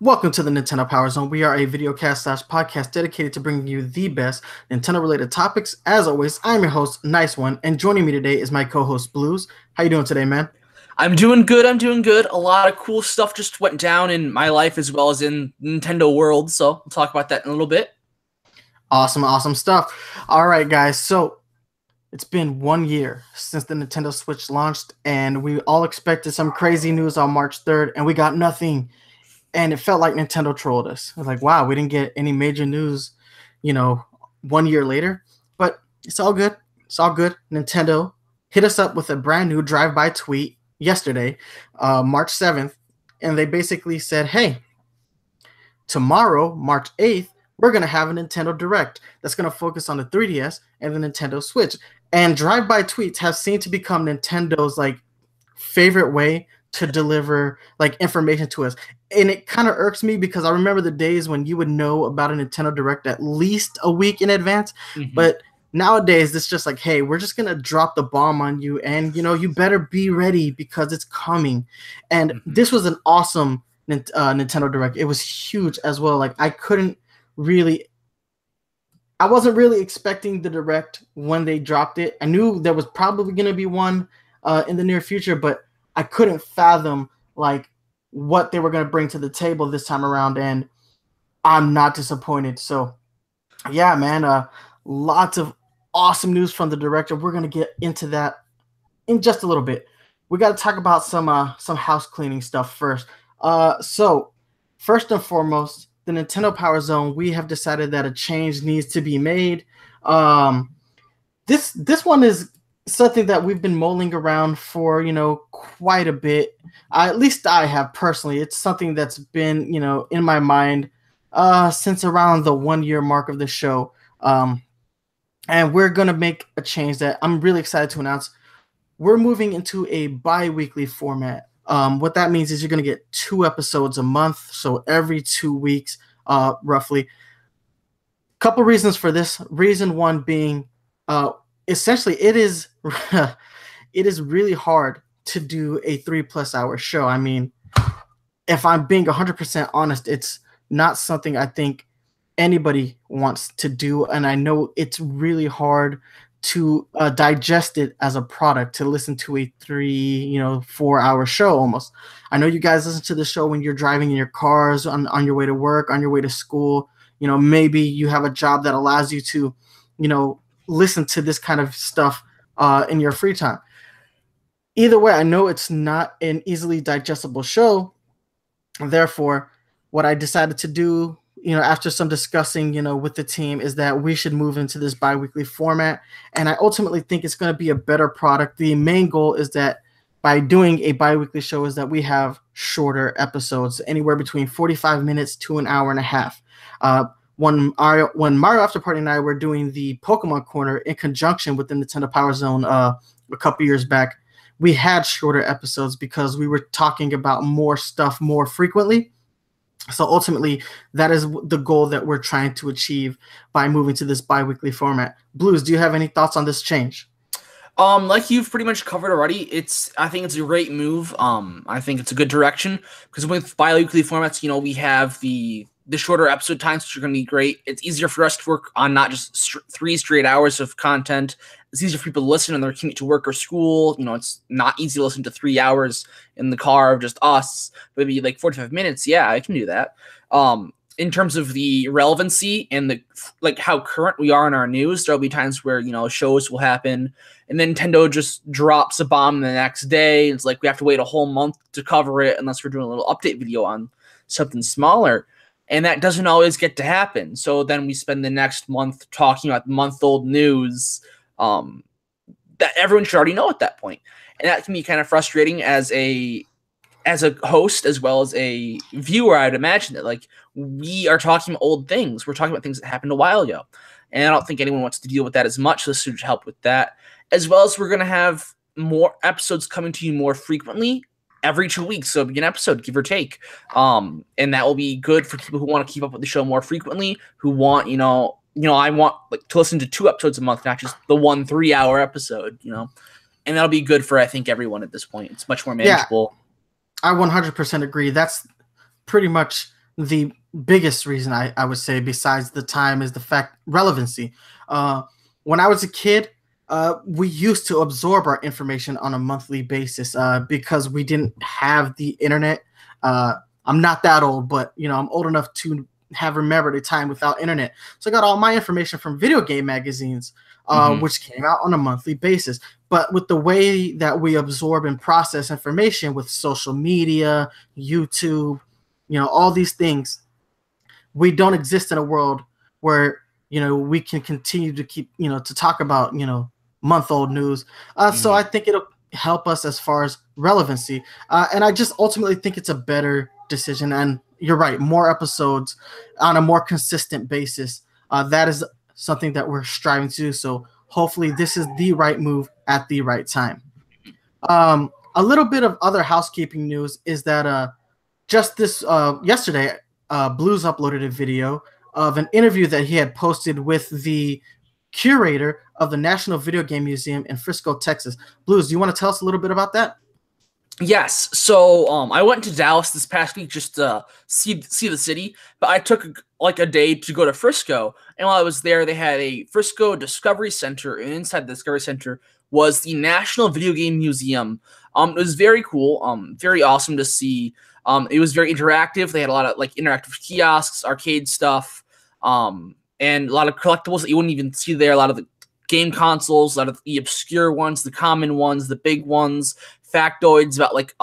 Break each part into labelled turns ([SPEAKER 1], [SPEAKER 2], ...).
[SPEAKER 1] Welcome to the Nintendo Power Zone. We are a videocast / podcast dedicated to bringing you the best Nintendo-related topics. As always, I'm your host, Nice One, and joining me today is my co-host, Blues. How you doing today, man?
[SPEAKER 2] I'm doing good. A lot of cool stuff just went down in my life as well as in Nintendo world, so we'll talk about that in a little bit.
[SPEAKER 1] Awesome stuff. All right, guys. So it's been 1 year since the Nintendo Switch launched, and we all expected some crazy news on March 3rd, and we got nothing. And it felt like Nintendo trolled us. It was like, wow, we didn't get any major news, 1 year later. But it's all good. It's all good. Nintendo hit us up with a brand new drive-by tweet yesterday, March 7th. And they basically said, hey, tomorrow, March 8th, we're going to have a Nintendo Direct that's going to focus on the 3DS and the Nintendo Switch. And drive-by tweets have seemed to become Nintendo's favorite way to deliver information to us. And it kind of irks me because I remember the days when you would know about a Nintendo Direct at least a week in advance. Mm-hmm. But nowadays it's just like, hey, we're just gonna drop the bomb on you, and you better be ready because it's coming. And this was an awesome Nintendo Direct. It was huge as well. I wasn't really expecting the Direct when they dropped it. I knew there was probably gonna be one in the near future, but I couldn't fathom what they were going to bring to the table this time around, and I'm not disappointed. So yeah, man, lots of awesome news from the director. We're going to get into that in just a little bit. We got to talk about some house cleaning stuff first. So first and foremost, the Nintendo Power Zone, we have decided that a change needs to be made. This one is something that we've been mulling around for, quite a bit. At least I have personally. It's something that's been, in my mind since around the 1 year mark of the show. And we're going to make a change that I'm really excited to announce. We're moving into a bi-weekly format. What that means is you're going to get 2 episodes a month, so every 2 weeks, roughly. Couple reasons for this. Reason one being, essentially, it is really hard to do a 3+ hour show. I mean, if I'm being 100% honest, it's not something I think anybody wants to do, and I know it's really hard to digest it as a product, to listen to a 4 hour show almost. I know you guys listen to the show when you're driving in your cars, on your way to work, on your way to school. Maybe you have a job that allows you to, listen to this kind of stuff in your free time. Either way, I know it's not an easily digestible show. Therefore, what I decided to do, after some discussing, with the team, is that we should move into this bi-weekly format. And I ultimately think it's going to be a better product. The main goal is that by doing a bi-weekly show is that we have shorter episodes, anywhere between 45 minutes to an hour and a half. When Mario After Party and I were doing the Pokemon Corner in conjunction with the Nintendo Power Zone a couple years back, we had shorter episodes because we were talking about more stuff more frequently. So ultimately, that is the goal that we're trying to achieve by moving to this bi-weekly format. Blues, do you have any thoughts on this change?
[SPEAKER 2] Like you've pretty much covered already, I think it's a great move. I think it's a good direction because with bi-weekly formats, we have the shorter episode times, which are going to be great. It's easier for us to work on not just 3 straight hours of content. It's easier for people to listen on their commute to work or school. It's not easy to listen to 3 hours in the car of just us. But maybe 45 minutes. Yeah, I can do that. In terms of the relevancy and the how current we are in our news, there'll be times where shows will happen and then Nintendo just drops a bomb the next day. It's we have to wait a whole month to cover it unless we're doing a little update video on something smaller. And that doesn't always get to happen. So then we spend the next month talking about month-old news that everyone should already know at that point. And that can be kind of frustrating as a host as well as a viewer. I'd imagine that we are talking about old things. We're talking about things that happened a while ago. And I don't think anyone wants to deal with that as much. So this should help with that. As well as we're going to have more episodes coming to you more frequently. Every 2 weeks, so it'll be an episode, give or take. And that will be good for people who want to keep up with the show more frequently, who want, I want like to listen to 2 episodes a month, not just the 1 3-hour episode, and that'll be good for, I think, everyone at this point. It's much more manageable.
[SPEAKER 1] Yeah, I 100% agree. That's pretty much the biggest reason I would say, besides the time, is the fact relevancy. When I was a kid, we used to absorb our information on a monthly basis because we didn't have the internet. I'm not that old, but I'm old enough to have remembered a time without internet. So I got all my information from video game magazines, which came out on a monthly basis. But with the way that we absorb and process information with social media, YouTube, all these things, we don't exist in a world where, we can continue to keep, to talk about, month-old news. So I think it'll help us as far as relevancy. And I just ultimately think it's a better decision. And you're right, more episodes on a more consistent basis. That is something that we're striving to do. So hopefully this is the right move at the right time. A little bit of other housekeeping news is that just this yesterday, Blues uploaded a video of an interview that he had posted with the curator of the National Video Game Museum in Frisco, Texas. Blues, do you want to tell us a little bit about that?
[SPEAKER 2] Yes. So I went to Dallas this past week just to see the city, but I took like a day to go to Frisco. And while I was there, they had a Frisco Discovery Center, and inside the Discovery Center was the National Video Game Museum. It was very cool, very awesome to see. It was very interactive. They had a lot of like interactive kiosks, arcade stuff, and a lot of collectibles that you wouldn't even see there. A lot of the game consoles, a lot of the obscure ones, the common ones, the big ones, factoids about like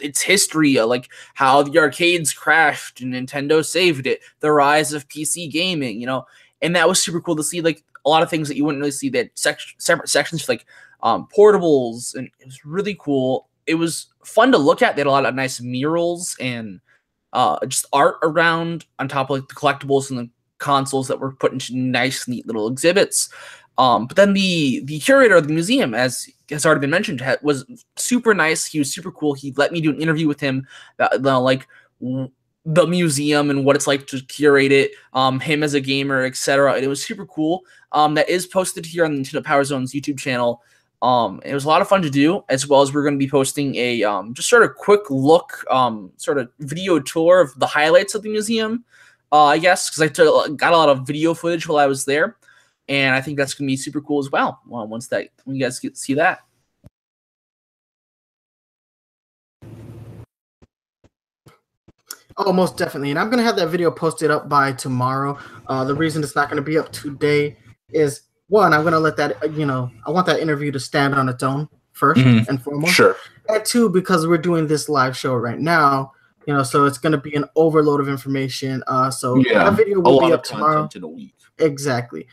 [SPEAKER 2] its history, like how the arcades crashed and Nintendo saved it, the rise of PC gaming, and that was super cool to see, like a lot of things that you wouldn't really see. That separate sections for like portables, and it was really cool. It was fun to look at. They had a lot of nice murals and just art around on top of like the collectibles and the consoles that were put into nice, neat little exhibits. But then the curator of the museum, as has already been mentioned, was super nice. He was super cool. He let me do an interview with him about like the museum and what it's like to curate it, him as a gamer, etc. And it was super cool. That is posted here on the Nintendo Power Zone's YouTube channel. It was a lot of fun to do, as well as we're going to be posting a just sort of quick look, sort of video tour of the highlights of the museum, I guess, because I got a lot of video footage while I was there. And I think that's going to be super cool as well. When you guys get to see that.
[SPEAKER 1] Oh, most definitely. And I'm going to have that video posted up by tomorrow. The reason it's not going to be up today is, one, I'm going to let that, I want that interview to stand on its own first and foremost.
[SPEAKER 2] Sure.
[SPEAKER 1] And two, because we're doing this live show right now, so it's going to be an overload of information. So that video will be up tomorrow.
[SPEAKER 2] In a week.
[SPEAKER 1] Exactly.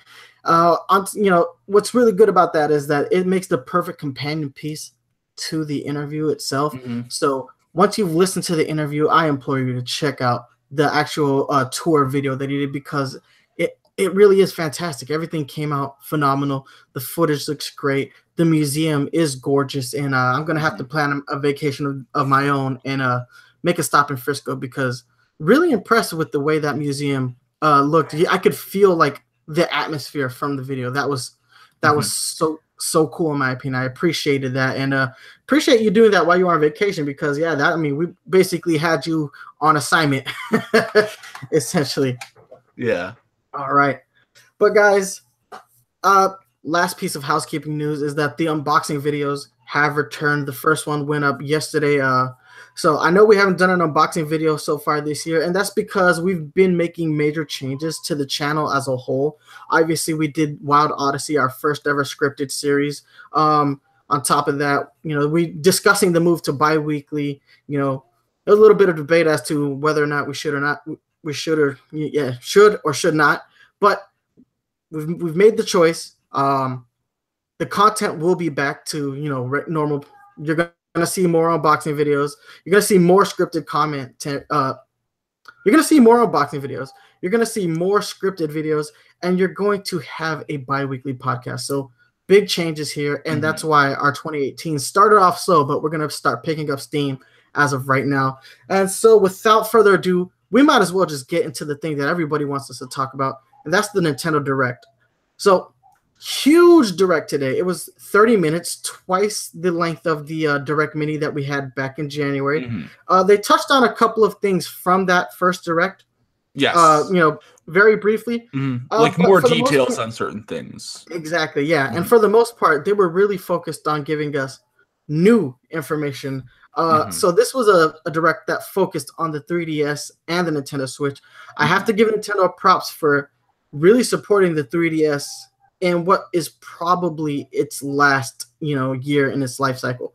[SPEAKER 1] What's really good about that is that it makes the perfect companion piece to the interview itself. So once you've listened to the interview, I implore you to check out the actual tour video that he did, because it really is fantastic. Everything came out phenomenal. The footage looks great. The museum is gorgeous, and I'm gonna have to plan a vacation of my own and make a stop in Frisco, because really impressed with the way that museum looked. I could feel like the atmosphere from the video. That was so cool in my opinion. I appreciated that, and appreciate you doing that while you were on vacation, because we basically had you on assignment essentially.
[SPEAKER 2] Yeah.
[SPEAKER 1] All right. But guys, last piece of housekeeping news is that the unboxing videos have returned. The first one went up yesterday. So I know we haven't done an unboxing video so far this year, and that's because we've been making major changes to the channel as a whole. Obviously, we did Wild Odyssey, our first ever scripted series. On top of that, we discussing the move to bi-weekly, a little bit of debate as to whether or not we should or should not. But we've made the choice. The content will be back to, normal. You're going to see more unboxing videos. You're going to see more scripted comment. You're going to see more unboxing videos. You're going to see more scripted videos, and you're going to have a bi-weekly podcast. So big changes here, and that's why our 2018 started off slow, but we're going to start picking up steam as of right now. And so without further ado, we might as well just get into the thing that everybody wants us to talk about, and that's the Nintendo Direct. So huge Direct today. It was 30 minutes, twice the length of the Direct Mini that we had back in January.
[SPEAKER 2] Mm-hmm.
[SPEAKER 1] They touched on a couple of things from that first Direct.
[SPEAKER 2] Yes.
[SPEAKER 1] Very briefly.
[SPEAKER 2] Mm-hmm. Like more details on certain things.
[SPEAKER 1] Exactly, yeah. Mm-hmm. And for the most part, they were really focused on giving us new information. So this was a Direct that focused on the 3DS and the Nintendo Switch. I have to give Nintendo props for really supporting the 3DS in what is probably its last, year in its life cycle.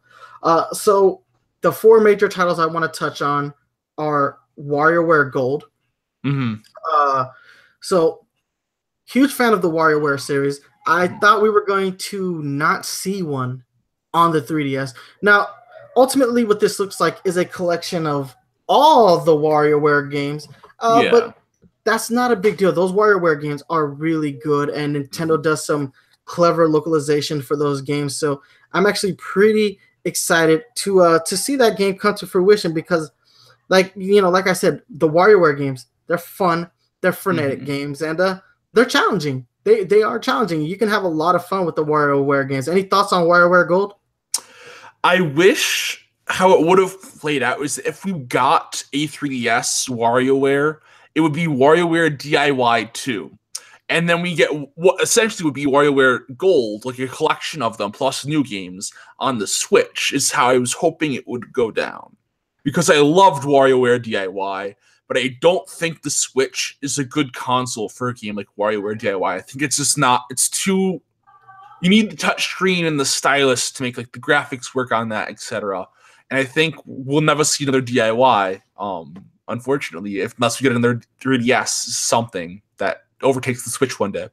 [SPEAKER 1] So the 4 major titles I want to touch on are WarioWare Gold. So huge fan of the WarioWare series. I thought we were going to not see one on the 3DS. Now, ultimately, what this looks like is a collection of all the WarioWare games. But that's not a big deal. Those WarioWare games are really good, and Nintendo does some clever localization for those games. So I'm actually pretty excited to see that game come to fruition because, like I said, the WarioWare games, they're fun, they're frenetic games, and they're challenging. They are challenging. You can have a lot of fun with the WarioWare games. Any thoughts on WarioWare Gold?
[SPEAKER 2] I wish how it would have played out is if we got a 3DS WarioWare, it would be WarioWare DIY 2. And then we get what essentially would be WarioWare Gold, like a collection of them, plus new games on the Switch, is how I was hoping it would go down. Because I loved WarioWare DIY, but I don't think the Switch is a good console for a game like WarioWare DIY. I think it's just not, it's too, you need the touchscreen and the stylus to make like the graphics work on that, etc. And I think we'll never see another DIY, unfortunately, unless we get another 3DS something that overtakes the Switch one day.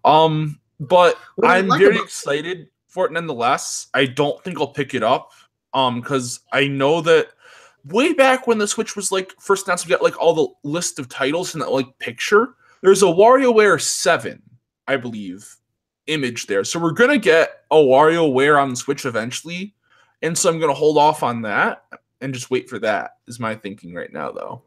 [SPEAKER 2] But I'm very excited for it nonetheless. I don't think I'll pick it up, because I know that way back when the Switch was like first announced, we got like all the list of titles in that like picture. There's a WarioWare 7, I believe, image there. So we're gonna get a WarioWare on the Switch eventually, and so I'm gonna hold off on that and just wait for that. Is my thinking right now, though.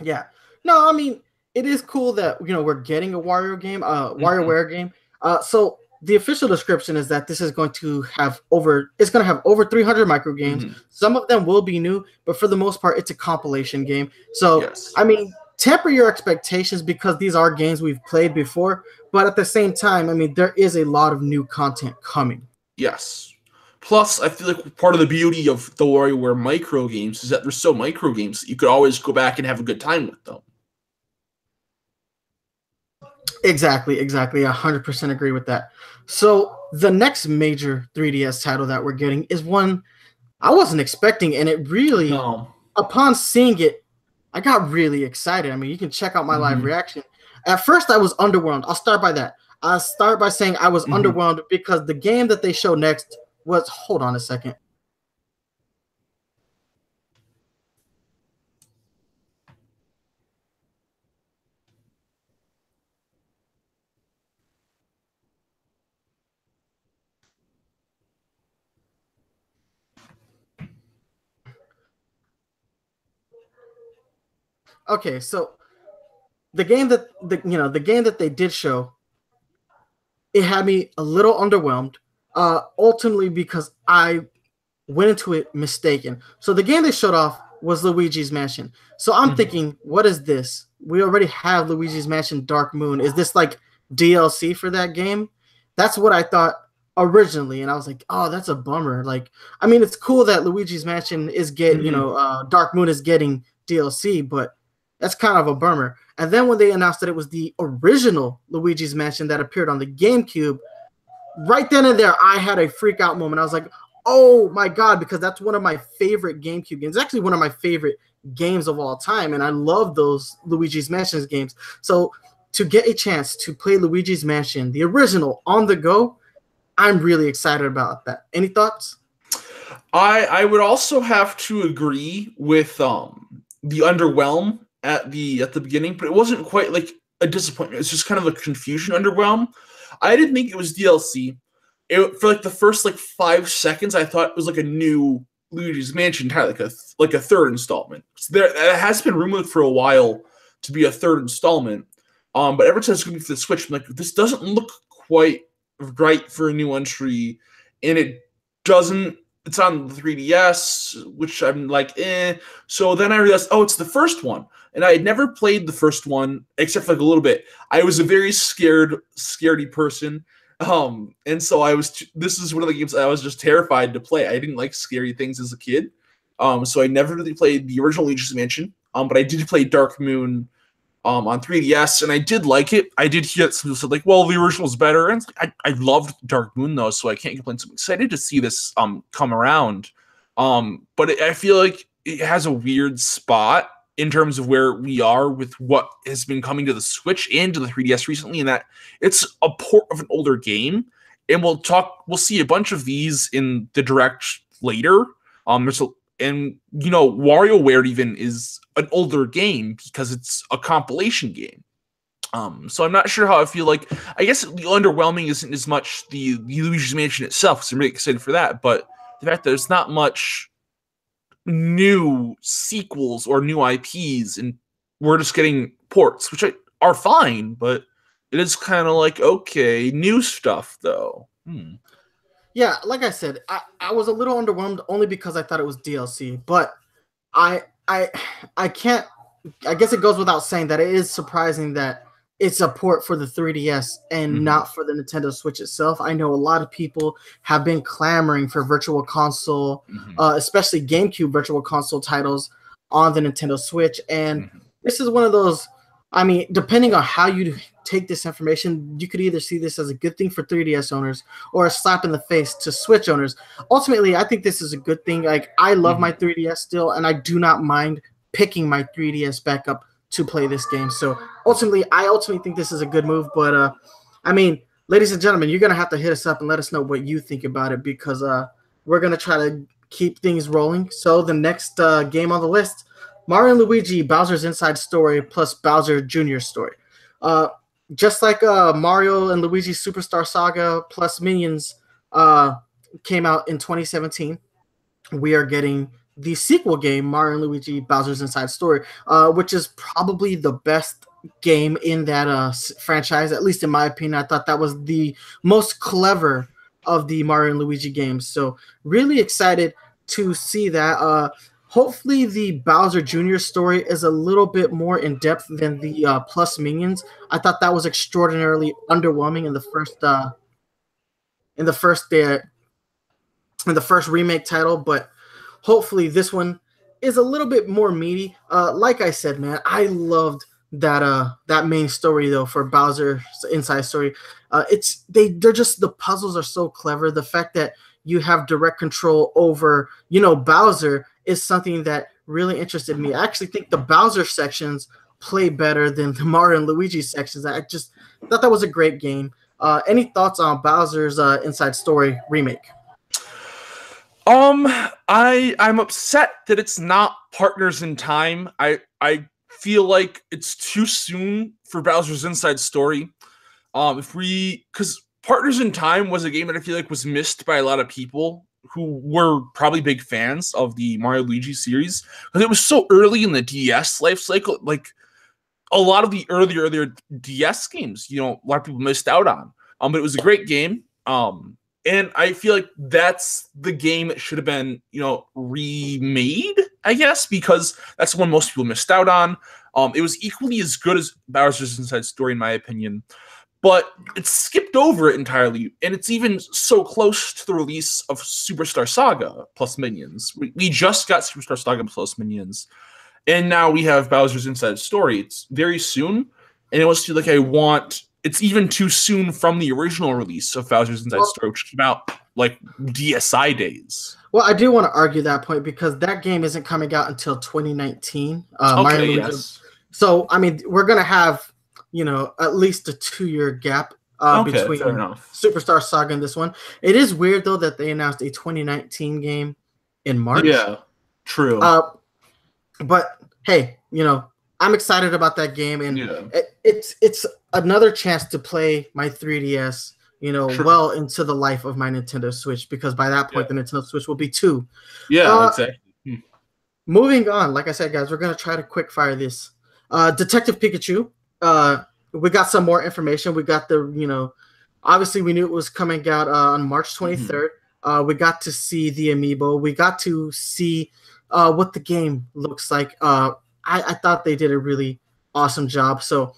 [SPEAKER 1] Yeah, no, I mean it is cool that we're getting a Wario game, WarioWare game. So the official description is that this is going to have over 300 micro games. Some of them will be new, but for the most part, it's a compilation game. So, yes. I mean, temper your expectations because these are games we've played before, but at the same time, I mean, there is a lot of new content coming.
[SPEAKER 2] Yes. Plus, I feel like part of the beauty of the WarioWare micro games is that they're so micro games that you could always go back and have a good time with them.
[SPEAKER 1] Exactly. 100% agree with that. So the next major 3DS title that we're getting is one I wasn't expecting, and it really, upon seeing it, I got really excited. I mean, you can check out my live reaction. At first, I was underwhelmed. I'll start by that. I'll start by saying I was underwhelmed because the game that they showed next was, hold on a second. Okay, so the game that they did show, it had me a little underwhelmed. Ultimately, because I went into it mistaken. So the game they showed off was Luigi's Mansion. So I'm thinking, what is this? We already have Luigi's Mansion Dark Moon. Is this like DLC for that game? That's what I thought originally, and I was like, oh, that's a bummer. Like, I mean, it's cool that Luigi's Mansion is getting, Dark Moon is getting DLC, but that's kind of a bummer. And then when they announced that it was the original Luigi's Mansion that appeared on the GameCube, right then and there, I had a freak out moment. I was like, oh my God, because that's one of my favorite GameCube games. It's actually one of my favorite games of all time, and I love those Luigi's Mansion games. So to get a chance to play Luigi's Mansion, the original, on the go, I'm really excited about that. Any thoughts?
[SPEAKER 2] I would also have to agree with the underwhelm at the beginning, but it wasn't quite like a disappointment. It's just kind of a confusion underwhelm. I didn't think it was DLC. For like the first 5 seconds, I thought it was like a new Luigi's Mansion title, like a third installment. So it has been rumored for a while to be a third installment.
[SPEAKER 3] But ever since it's going to be for the Switch, I'm like, this doesn't look quite right for a new entry, and it doesn't. It's on the 3DS, which I'm like, eh. So then I realized, oh, it's the first one. And I had never played the first one, except for like a little bit. I was a very scaredy person. And so this is one of the games I was just terrified to play. I didn't like scary things as a kid. So I never really played the original Luigi's Mansion. But I did play Dark Moon on 3DS, and I did like it. I did hear some people said, like, well, the original is better. And I loved Dark Moon, though, so I can't complain. So I'm excited to see this come around. But I feel like it has a weird spot in terms of where we are with what has been coming to the Switch and to the 3DS recently, and that it's a port of an older game. And we'll see a bunch of these in the Direct later. And, WarioWare even is an older game because it's a compilation game. So I'm not sure how I feel like. I guess the underwhelming isn't as much the Luigi's Mansion itself, because I'm really excited for that. But the fact that there's not much new sequels or new IPs, and we're just getting ports, which are fine, but it is kind of like, okay, new stuff, though.
[SPEAKER 1] Yeah, like I said, I was a little underwhelmed only because I thought it was DLC, but I can't. I guess it goes without saying that it is surprising that it's a port for the 3DS and not for the Nintendo Switch itself. I know a lot of people have been clamoring for Virtual Console, especially GameCube Virtual Console titles on the Nintendo Switch, and this is one of those. I mean, depending on how you take this information, you could either see this as a good thing for 3DS owners or a slap in the face to Switch owners. Ultimately, I think this is a good thing. Like, I love my 3DS still, and I do not mind picking my 3DS back up to play this game. So I ultimately think this is a good move. But I mean, ladies and gentlemen, you're gonna have to hit us up and let us know what you think about it, because we're gonna try to keep things rolling. So the next game on the list, Mario and Luigi Bowser's Inside Story plus Bowser Jr. Story. Just like Mario and Luigi Superstar Saga plus Minions came out in 2017, we are getting the sequel game, Mario and Luigi Bowser's Inside Story, which is probably the best game in that franchise, at least in my opinion. I thought that was the most clever of the Mario and Luigi games. So really excited to see that. Hopefully the Bowser Jr. story is a little bit more in depth than the Plus Minions. I thought that was extraordinarily underwhelming in the first remake title, but hopefully this one is a little bit more meaty. Like I said, man, I loved that main story though for Bowser's Inside Story. They're just, the puzzles are so clever. The fact that you have direct control over, Bowser is something that really interested me. I actually think the Bowser sections play better than the Mario and Luigi sections. I just thought that was a great game. Any thoughts on Bowser's Inside Story remake?
[SPEAKER 3] I'm upset that it's not Partners in Time. I feel like it's too soon for Bowser's Inside Story. Because Partners in Time was a game that I feel like was missed by a lot of people who were probably big fans of the Mario Luigi series, because it was so early in the DS life cycle. Like, a lot of the earlier DS games, a lot of people missed out on. But it was a great game. And I feel like that's the game that should have been, remade, I guess, because that's the one most people missed out on. It was equally as good as Bowser's Inside Story, in my opinion, but it skipped over it entirely. And it's even so close to the release of Superstar Saga plus Minions. We just got Superstar Saga plus Minions, and now we have Bowser's Inside Story. It's very soon, and it was feel like it's even too soon from the original release of Bowser's Inside Story, which came out like DSi days.
[SPEAKER 1] Well, I do want to argue that point because that game isn't coming out until 2019.
[SPEAKER 3] Okay, yes.
[SPEAKER 1] So, I mean, we're going to have, at least a 2-year gap between Superstar Saga and this one. It is weird, though, that they announced a 2019 game in March.
[SPEAKER 3] Yeah, true.
[SPEAKER 1] But, hey, I'm excited about that game, and it's another chance to play my 3DS, well into the life of my Nintendo Switch, because by that point, the Nintendo Switch will be 2.
[SPEAKER 3] Yeah, exactly.
[SPEAKER 1] Moving on, like I said, guys, we're going to try to quick fire this. Detective Pikachu, we got some more information. We got obviously we knew it was coming out on March 23rd. We got to see the amiibo. We got to see what the game looks like. I thought they did a really awesome job. So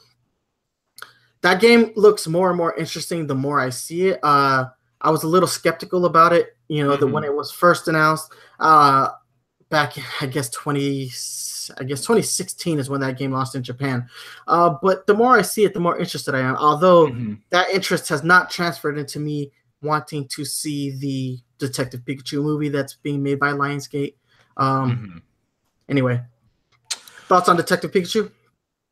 [SPEAKER 1] that game looks more and more interesting the more I see it. I was a little skeptical about it, when it was first announced. Back in, I guess 2016 is when that game launched in Japan. But the more I see it, the more interested I am. Although that interest has not transferred into me wanting to see the Detective Pikachu movie that's being made by Lionsgate. Anyway, thoughts on Detective Pikachu?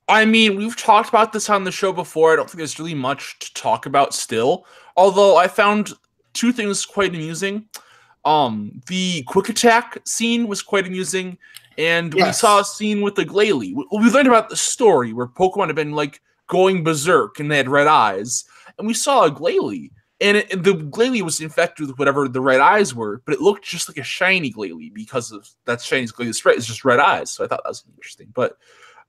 [SPEAKER 3] I mean, we've talked about this on the show before. I don't think there's really much to talk about still. Although I found two things quite amusing. The quick attack scene was quite amusing, and we saw a scene with the Glalie. We learned about the story where Pokemon had been like going berserk and they had red eyes, and we saw a Glalie, and the Glalie was infected with whatever the red eyes were, but it looked just like a shiny Glalie because of that shiny Glalie sprite is just red eyes. So I thought that was interesting. But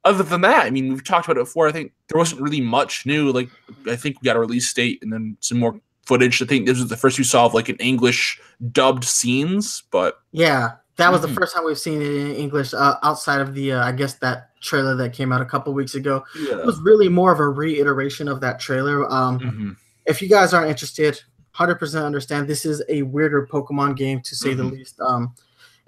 [SPEAKER 3] other than that, I mean, we've talked about it before. I think there wasn't really much new. Like, I think we got a release date and then some more footage. I think this was the first we saw of like an English dubbed scenes, but
[SPEAKER 1] yeah, that was the first time we've seen it in English outside of the I guess that trailer that came out a couple weeks ago. It was really more of a reiteration of that trailer. If you guys aren't interested, 100% understand. This is a weirder Pokemon game to say the least.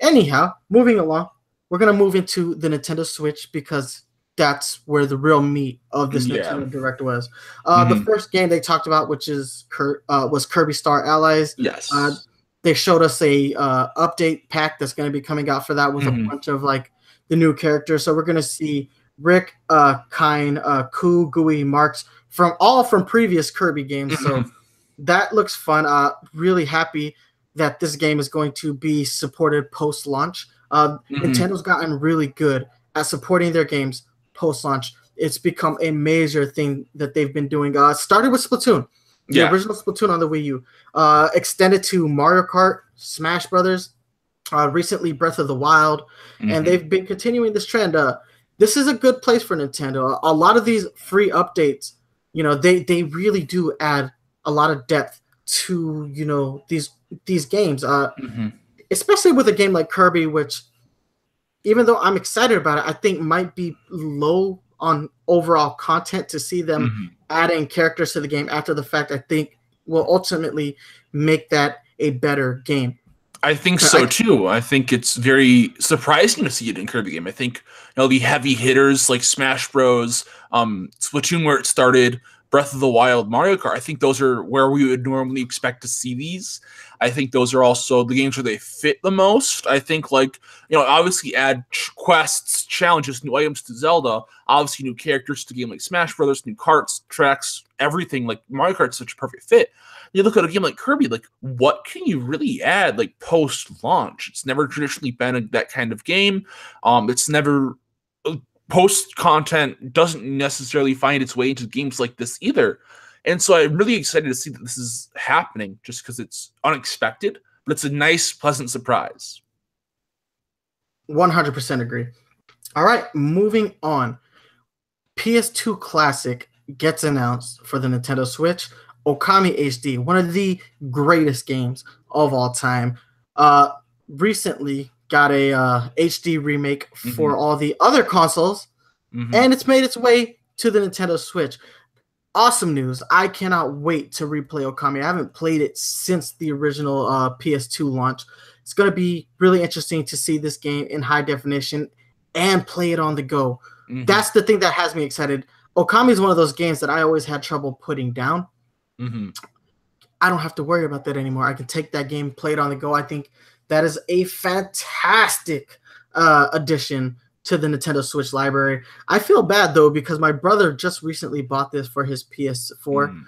[SPEAKER 1] Anyhow, moving along, we're gonna move into the Nintendo Switch because that's where the real meat of this Nintendo Direct was. The first game they talked about, which is was Kirby Star Allies.
[SPEAKER 3] Yes.
[SPEAKER 1] They showed us a update pack that's going to be coming out for that with a bunch of like the new characters. So we're going to see Rick, Kine, Ku, Gooey, Marks from previous Kirby games. So that looks fun. Really happy that this game is going to be supported post-launch. Nintendo's gotten really good at supporting their games post-launch. It's become a major thing that they've been doing. Started with Splatoon, the original Splatoon on the Wii U, extended to Mario Kart, Smash Brothers, recently Breath of the Wild, and they've been continuing this trend. This is a good place for Nintendo. A lot of these free updates, they really do add a lot of depth to these games, especially with a game like Kirby, which, even though I'm excited about it, I think might be low on overall content. To see them adding characters to the game after the fact, I think will ultimately make that a better game.
[SPEAKER 3] I think so too. I think it's very surprising to see it in Kirby game. I think the heavy hitters like Smash Bros, Splatoon where it started, Breath of the Wild, Mario Kart, I think those are where we would normally expect to see these. I think those are also the games where they fit the most. I think obviously add quests, challenges, new items to Zelda, obviously new characters to a game like Smash Brothers, new carts, tracks, everything. Like Mario Kart's such a perfect fit. You look at a game like Kirby, like what can you really add like post-launch? It's never traditionally been that kind of game. It's never post content doesn't necessarily find its way into games like this either. And so I'm really excited to see that this is happening just because it's unexpected, but it's a nice, pleasant surprise.
[SPEAKER 1] 100% agree. All right, moving on. PS2 Classic gets announced for the Nintendo Switch. Okami HD, one of the greatest games of all time. Recently got a HD remake for all the other consoles, and it's made its way to the Nintendo Switch. Awesome news. I cannot wait to replay Okami. I haven't played it since the original PS2 launch. It's going to be really interesting to see this game in high definition and play it on the go. That's the thing that has me excited. Okami is one of those games that I always had trouble putting down. I don't have to worry about that anymore. I can take that game, play it on the go. I think that is a fantastic addition to the Nintendo Switch library. I feel bad, though, because my brother just recently bought this for his PS4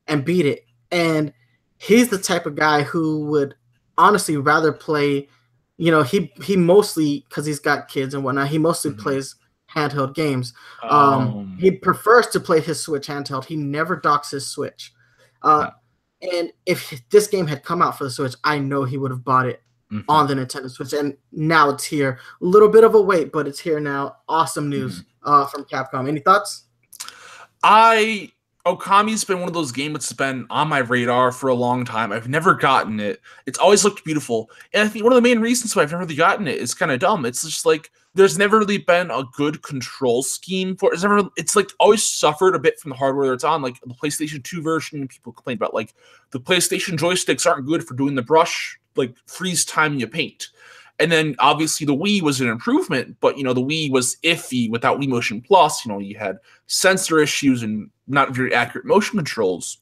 [SPEAKER 1] and beat it. And he's the type of guy who would honestly rather play, he mostly, because he's got kids and whatnot, he mostly plays handheld games. He prefers to play his Switch handheld. He never docks his Switch. And if this game had come out for the Switch, I know he would have bought it on the Nintendo Switch. And now it's here. A little bit of a wait, but it's here now. Awesome news from Capcom. Any thoughts?
[SPEAKER 3] Okami's been one of those games that's been on my radar for a long time. I've never gotten it. It's always looked beautiful. And I think one of the main reasons why I've never really gotten it is kind of dumb. It's just like there's never really been a good control scheme for it. It's like always suffered a bit from the hardware that it's on. Like the PlayStation 2 version, people complain about like the PlayStation joysticks aren't good for doing the brush, like freeze time you paint. And then obviously the Wii was an improvement, but the Wii was iffy without Wii Motion Plus. You had sensor issues and not very accurate motion controls.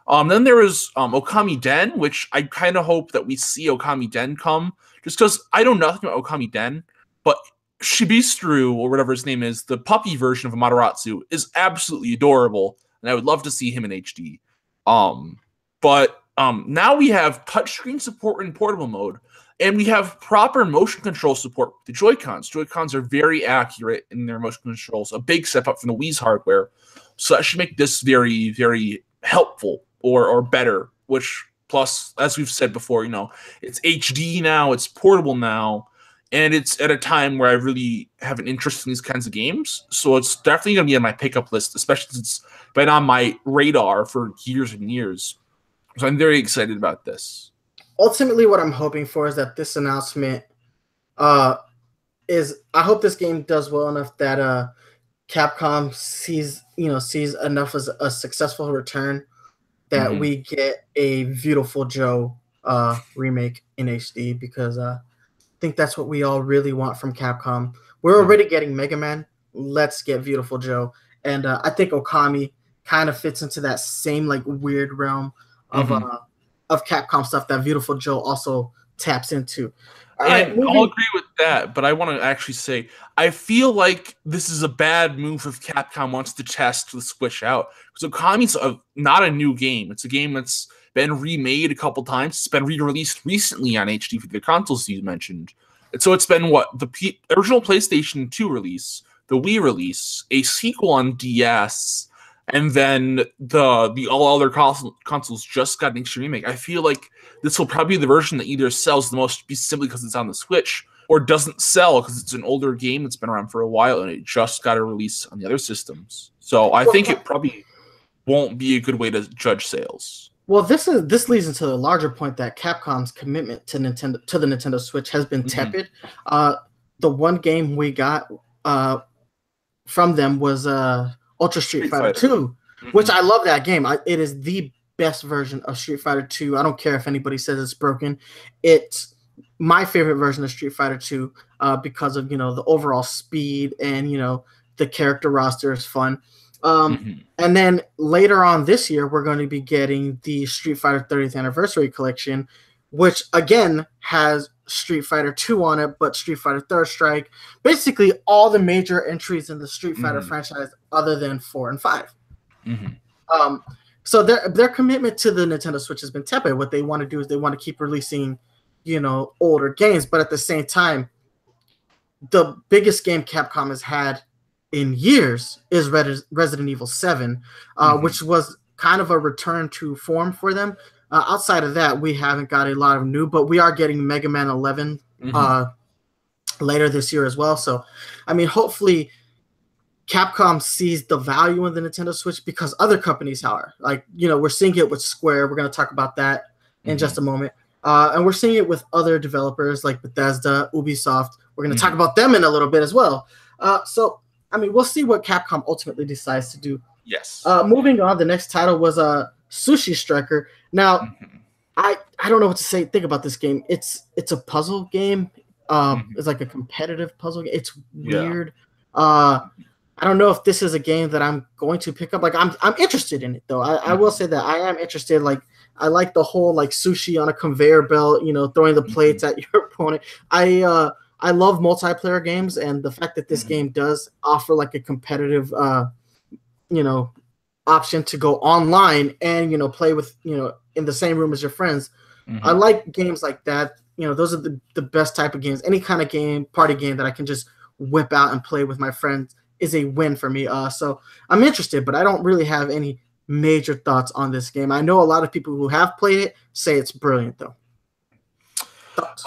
[SPEAKER 3] Then there was Okami Den, which I kind of hope that we see Okami Den come, just because I know nothing about Okami Den, but Shibistru, or whatever his name is, the puppy version of Amaterasu, is absolutely adorable, and I would love to see him in HD. But now we have touchscreen support in portable mode, and we have proper motion control support with the Joy-Cons. Joy-Cons are very accurate in their motion controls, a big step up from the Wii's hardware. So that should make this very, very helpful or better, which plus, as we've said before, it's HD now, it's portable now, and it's at a time where I really have an interest in these kinds of games. So it's definitely going to be on my pickup list, especially since it's been on my radar for years and years. So I'm very excited about this.
[SPEAKER 1] Ultimately, what I'm hoping for is that this announcement is, I hope this game does well enough that Capcom sees enough as a successful return that we get a Beautiful Joe remake in HD, because I think that's what we all really want from Capcom. We're already getting Mega Man. Let's get Beautiful Joe. And I think Okami kind of fits into that same like weird realm of Capcom stuff that Beautiful Joe also taps into.
[SPEAKER 3] I'll agree with that, but I want to actually say I feel like this is a bad move if Capcom wants to test the Switch out. Because Okami's not a new game. It's a game that's been remade a couple times. It's been re-released recently on HD for the consoles you mentioned. And so it's been the original PlayStation 2 release, the Wii release, a sequel on DS, and then the all other consoles just got an HD remake. I feel like this will probably be the version that either sells the most simply because it's on the Switch, or doesn't sell because it's an older game that's been around for a while and it just got a release on the other systems. So I think it probably won't be a good way to judge sales.
[SPEAKER 1] Well, this leads into the larger point that Capcom's commitment to the Nintendo Switch has been tepid. The one game we got from them was Ultra Street Fighter 2, which I love that game. It is the best version of Street Fighter 2. I don't care if anybody says it's broken. It's my favorite version of Street Fighter 2 because of the overall speed and the character roster is fun. And then later on this year, we're going to be getting the Street Fighter 30th Anniversary Collection, which again has Street Fighter 2 on it, but Street Fighter Third Strike, basically all the major entries in the Street Fighter franchise other than 4 and 5. So their commitment to the Nintendo Switch has been tepid. What they want to do is they want to keep releasing, older games, but at the same time, the biggest game Capcom has had in years is Resident Evil 7, which was kind of a return to form for them. Outside of that, we haven't got a lot of new, but we are getting Mega Man 11 later this year as well. So, I mean, hopefully Capcom sees the value in the Nintendo Switch because other companies are. Like, we're seeing it with Square. We're going to talk about that in just a moment. And we're seeing it with other developers like Bethesda, Ubisoft. We're going to talk about them in a little bit as well. So, I mean, we'll see what Capcom ultimately decides to do.
[SPEAKER 3] Yes.
[SPEAKER 1] Moving on, the next title was Sushi Striker. Now, I don't know what to think about this game. It's a puzzle game. It's like a competitive puzzle game. It's weird. I don't know if this is a game that I'm going to pick up. Like, I'm interested in it though. I will say that I am interested. Like, I like the whole like sushi on a conveyor belt. Throwing the plates at your opponent. I love multiplayer games, and the fact that this game does offer like a competitive, option to go online and play with in the same room as your friends. I like games like that. Those are the best type of games. Any kind of game, party game that I can just whip out and play with my friends is a win for me. So I'm interested, but I don't really have any major thoughts on this game. I know a lot of people who have played it say it's brilliant though. Thoughts?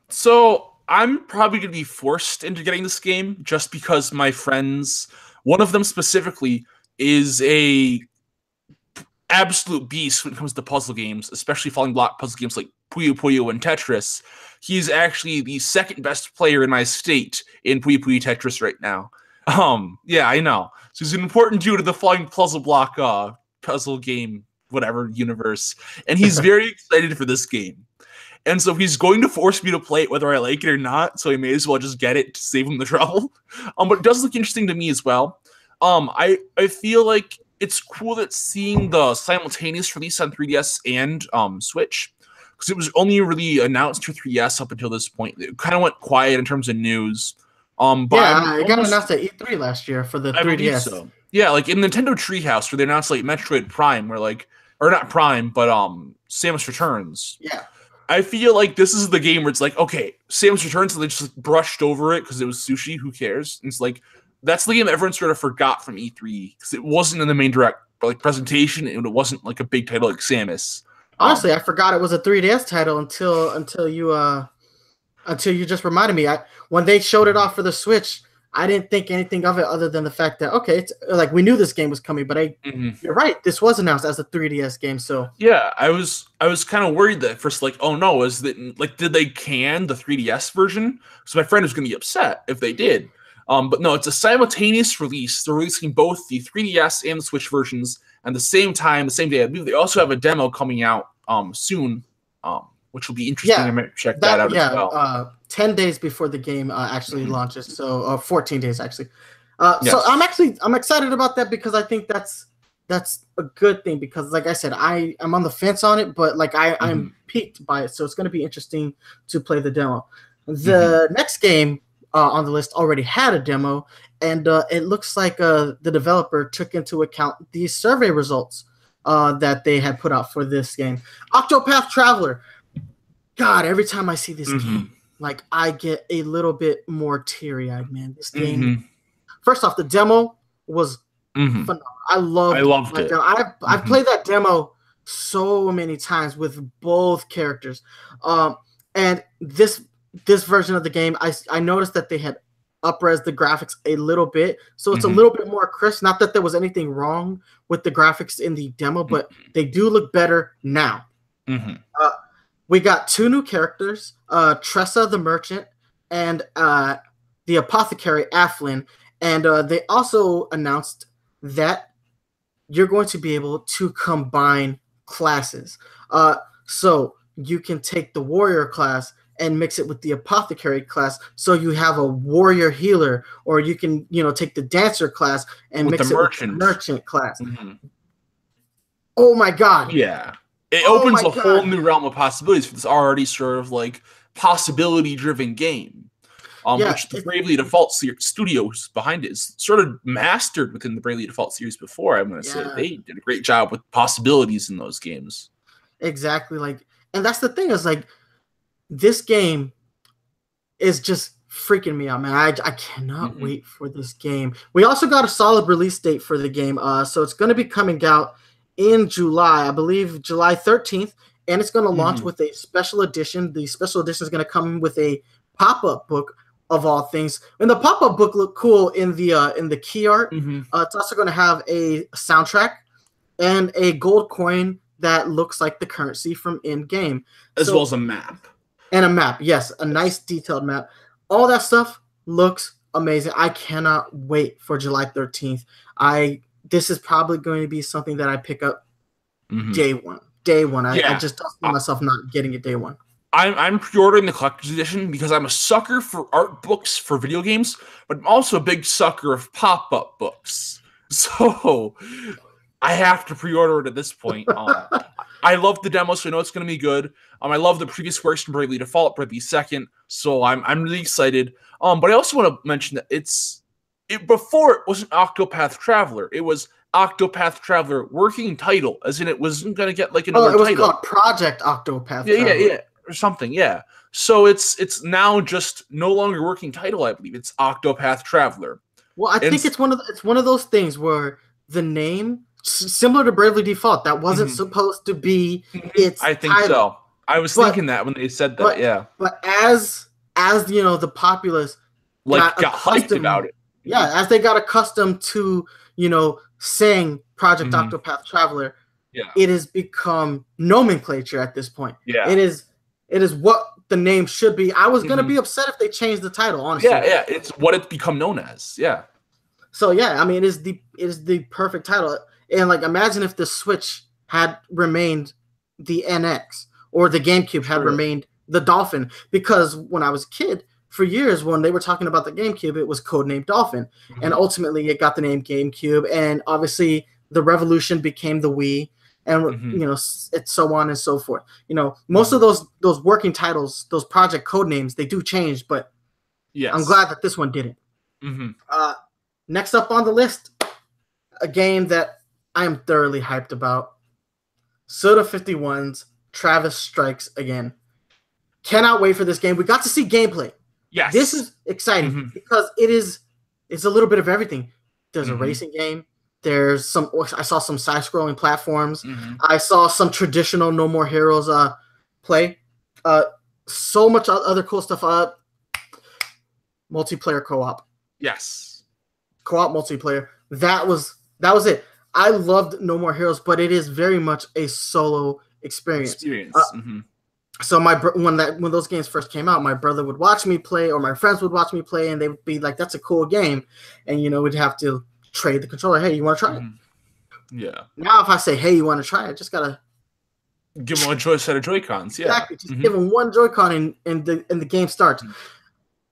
[SPEAKER 3] So I'm probably going to be forced into getting this game just because my friends, one of them specifically, is a absolute beast when it comes to puzzle games, especially falling block puzzle games like Puyo Puyo and Tetris. He's actually the second best player in my state in Puyo Puyo Tetris right now. Yeah, I know. So he's an important dude to the falling puzzle block puzzle game, whatever universe, and he's very excited for this game. And so he's going to force me to play it whether I like it or not. So I may as well just get it to save him the trouble. But it does look interesting to me as well. I feel like it's cool that seeing the simultaneous release on 3DS and Switch, because it was only really announced for 3DS up until this point. It kind of went quiet in terms of news. But
[SPEAKER 1] yeah, it got announced at E3 last year for the 3DS.
[SPEAKER 3] So. Yeah, like in Nintendo Treehouse, where they announced like Metroid Prime, where like, or not Prime, but Samus Returns.
[SPEAKER 1] Yeah.
[SPEAKER 3] I feel like this is the game where it's like, okay, Samus Returns, and they just brushed over it because it was sushi. Who cares? And it's like, that's the game everyone sort of forgot from E3 because it wasn't in the main direct like presentation, and it wasn't like a big title like Samus.
[SPEAKER 1] Honestly, I forgot it was a 3DS title until you just reminded me. When they showed it off for the Switch, I didn't think anything of it other than the fact that okay, it's like we knew this game was coming, but you're right, this was announced as a 3DS game. So
[SPEAKER 3] yeah, I was kind of worried that at first, like, oh no, is that like did they can the 3DS version? So my friend was going to be upset if they did. But no, it's a simultaneous release. They're releasing both the 3DS and the Switch versions at the same time, the same day. I believe they also have a demo coming out soon, which will be interesting. I might check that out as well.
[SPEAKER 1] 10 days before the game actually launches, so 14 days actually.
[SPEAKER 3] Yes.
[SPEAKER 1] So I'm excited about that because I think that's a good thing because, like I said, I'm on the fence on it, but like I'm piqued by it, so it's going to be interesting to play the demo. The next game on the list already had a demo, and it looks like the developer took into account the survey results that they had put out for this game. Octopath Traveler. God, every time I see this game, like I get a little bit more teary-eyed, man. This game. First off, the demo was phenomenal. I loved it. I've played that demo so many times with both characters, and this version of the game, I noticed that they had up-res the graphics a little bit, so it's a little bit more crisp. Not that there was anything wrong with the graphics in the demo, but they do look better now. We got two new characters, Tressa the Merchant and the Apothecary Athlin, and they also announced that you're going to be able to combine classes. So you can take the warrior class and mix it with the apothecary class, so you have a warrior healer, or you can take the dancer class and mix it with the merchant class. Oh my god!
[SPEAKER 3] Yeah. It opens a whole new realm of possibilities for this already sort of like possibility-driven game, which the Bravely Default studios behind it is sort of mastered within the Bravely Default series before. I'm going to say they did a great job with possibilities in those games.
[SPEAKER 1] Exactly, and that's the thing is this game is just freaking me out, man. I cannot wait for this game. We also got a solid release date for the game, so it's going to be coming out in July, I believe July 13th, and it's going to launch with a special edition. The special edition is going to come with a pop-up book of all things, and the pop-up book looked cool in the key art. It's also going to have a soundtrack and a gold coin that looks like the currency from in-game,
[SPEAKER 3] as well as a map.
[SPEAKER 1] And a map, yes, a nice detailed map. All that stuff looks amazing. I cannot wait for July 13th. This is probably going to be something that I pick up day one. I just don't see myself not getting it day one.
[SPEAKER 3] I'm pre-ordering the collector's edition because I'm a sucker for art books for video games, but I'm also a big sucker of pop-up books. So I have to pre-order it at this point. I love the demo, so I know it's going to be good. I love the previous works from Bravely Default, Bravely Second, so I'm really excited. But I also want to mention that before it wasn't Octopath Traveler. It was Octopath Traveler working title, as in it wasn't going to get like another title.
[SPEAKER 1] It was called Project Octopath Traveler.
[SPEAKER 3] Yeah, or something, yeah. So it's now just no longer working title, I believe. It's Octopath Traveler.
[SPEAKER 1] Well, I think it's one of those things where the name, similar to Bravely Default, that wasn't supposed to be its
[SPEAKER 3] I think
[SPEAKER 1] title.
[SPEAKER 3] So. I was thinking that when they said that, yeah.
[SPEAKER 1] But as the populace
[SPEAKER 3] got hyped about it.
[SPEAKER 1] Yeah, as they got accustomed to, saying Project
[SPEAKER 3] Mhm.
[SPEAKER 1] Octopath Traveler,
[SPEAKER 3] Yeah.
[SPEAKER 1] it has become nomenclature at this point.
[SPEAKER 3] Yeah.
[SPEAKER 1] It is what the name should be. I was gonna
[SPEAKER 3] Mhm.
[SPEAKER 1] be upset if they changed the title, honestly.
[SPEAKER 3] Yeah. It's what it's become known as. Yeah.
[SPEAKER 1] So yeah, I mean, it is the perfect title. And like, imagine if the Switch had remained the NX or the GameCube had
[SPEAKER 3] True.
[SPEAKER 1] remained the Dolphin. Because when I was a kid, for years when they were talking about the GameCube, it was codenamed Dolphin, and ultimately it got the name GameCube. And obviously, the Revolution became the Wii, and
[SPEAKER 3] Mhm.
[SPEAKER 1] you know, it's so on and so forth. You know, most of those working titles, those project code names, they do change, but
[SPEAKER 3] Yes.
[SPEAKER 1] I'm glad that this one didn't.
[SPEAKER 3] Mhm.
[SPEAKER 1] Next up on the list, a game that I am thoroughly hyped about. Suda51's Travis Strikes Again. Cannot wait for this game. We got to see gameplay.
[SPEAKER 3] Yes.
[SPEAKER 1] This is exciting
[SPEAKER 3] Mhm.
[SPEAKER 1] because it's a little bit of everything. There's a
[SPEAKER 3] Mhm.
[SPEAKER 1] racing game. There's I saw some side-scrolling platforms.
[SPEAKER 3] Mhm.
[SPEAKER 1] I saw some traditional No More Heroes play. So much other cool stuff. Multiplayer co-op.
[SPEAKER 3] Yes.
[SPEAKER 1] Co-op multiplayer. That was it. I loved No More Heroes, but it is very much a solo experience.
[SPEAKER 3] Mhm.
[SPEAKER 1] So when those games first came out, my brother would watch me play, or my friends would watch me play, and they would be like, "That's a cool game," and we'd have to trade the controller. Hey, you want to try it?
[SPEAKER 3] Mhm. Yeah.
[SPEAKER 1] Now, if I say, "Hey, you want to try it?" Just gotta
[SPEAKER 3] Give them a set of Joy-Cons. Yeah.
[SPEAKER 1] exactly just
[SPEAKER 3] Mhm.
[SPEAKER 1] give them one Joy-Con, and the game starts.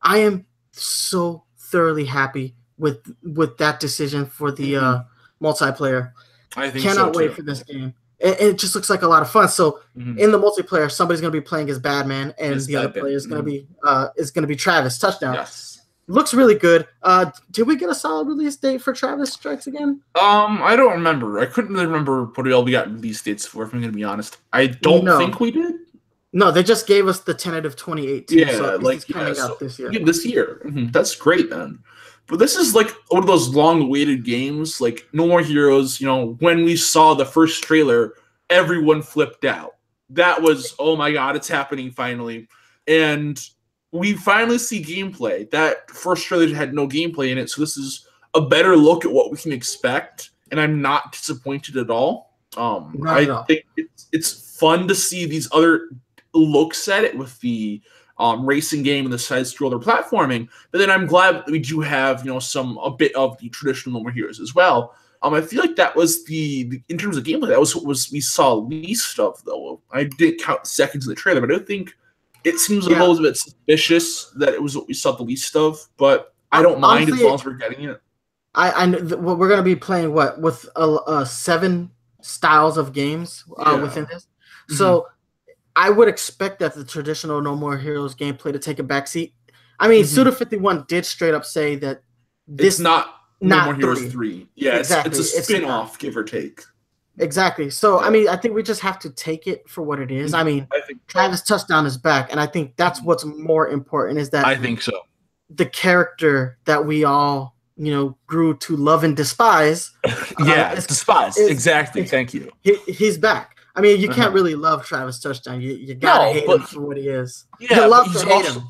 [SPEAKER 1] I am so thoroughly happy with that decision for the multiplayer.
[SPEAKER 3] I think
[SPEAKER 1] Cannot
[SPEAKER 3] so
[SPEAKER 1] wait
[SPEAKER 3] too.
[SPEAKER 1] for this game. It just looks like a lot of fun. So
[SPEAKER 3] Mhm.
[SPEAKER 1] in the multiplayer, somebody's going to be playing as Batman, and
[SPEAKER 3] As
[SPEAKER 1] the other
[SPEAKER 3] Batman.
[SPEAKER 1] player is going to be Travis. Touchdown.
[SPEAKER 3] Yes.
[SPEAKER 1] Looks really good. Did we get a solid release date for Travis Strikes Again?
[SPEAKER 3] I don't remember. I couldn't really remember what all we got release dates for, if I'm going to be honest. I don't think we did.
[SPEAKER 1] No, they just gave us the tentative 2018.
[SPEAKER 3] Yeah,
[SPEAKER 1] so
[SPEAKER 3] like
[SPEAKER 1] it's coming out this year.
[SPEAKER 3] Yeah, this year. Mhm. That's great, man. But this is like one of those long-awaited games, like No More Heroes. When we saw the first trailer, everyone flipped out. That was, oh my god, it's happening finally. And we finally see gameplay. That first trailer had no gameplay in it, so this is a better look at what we can expect, and I'm not disappointed at all.
[SPEAKER 1] Not at all.
[SPEAKER 3] I think it's fun to see these other looks at it with the racing game and the side scroller platforming, but then I'm glad that we do have a bit of the traditional No More Heroes as well. I feel like that was the in terms of gameplay, that was what we saw least of, though. I didn't count seconds in the trailer, but I don't think it seems a little bit suspicious that it was what we saw the least of. But I don't mind as long as we're getting it.
[SPEAKER 1] I know we're going to be playing with 7 styles of games within this, so I would expect that the traditional No More Heroes gameplay to take a backseat. I mean, Suda51 did straight up say that this
[SPEAKER 3] it's not No More Heroes 3. Yeah,
[SPEAKER 1] exactly.
[SPEAKER 3] It's a spin-off, give or take.
[SPEAKER 1] Exactly. So, I mean, I think we just have to take it for what it is. I mean, Travis Touchdown is back, and I think that's what's more important is that
[SPEAKER 3] I think so.
[SPEAKER 1] The character that we all, grew to love and despise.
[SPEAKER 3] Despise. Exactly. Thank you.
[SPEAKER 1] He's back. I mean, you can't really love Travis Touchdown. You gotta hate him for what he is.
[SPEAKER 3] Yeah,
[SPEAKER 1] you love to hate him.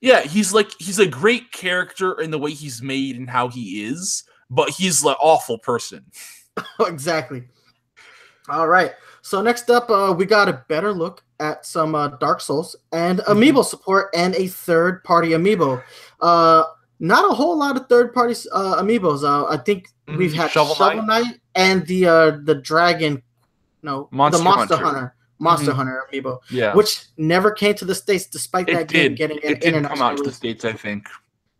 [SPEAKER 3] Yeah, he's a great character in the way he's made and how he is, but he's an awful person.
[SPEAKER 1] Exactly. All right. So next up, we got a better look at some Dark Souls and amiibo support and a third-party amiibo. Not a whole lot of third-party amiibos. I think we've had Shovel Knight and the Dragon. No, the Monster Hunter. Monster Hunter amiibo, which never came to the States, despite that game getting an international
[SPEAKER 3] come out to the
[SPEAKER 1] release.
[SPEAKER 3] States, I think.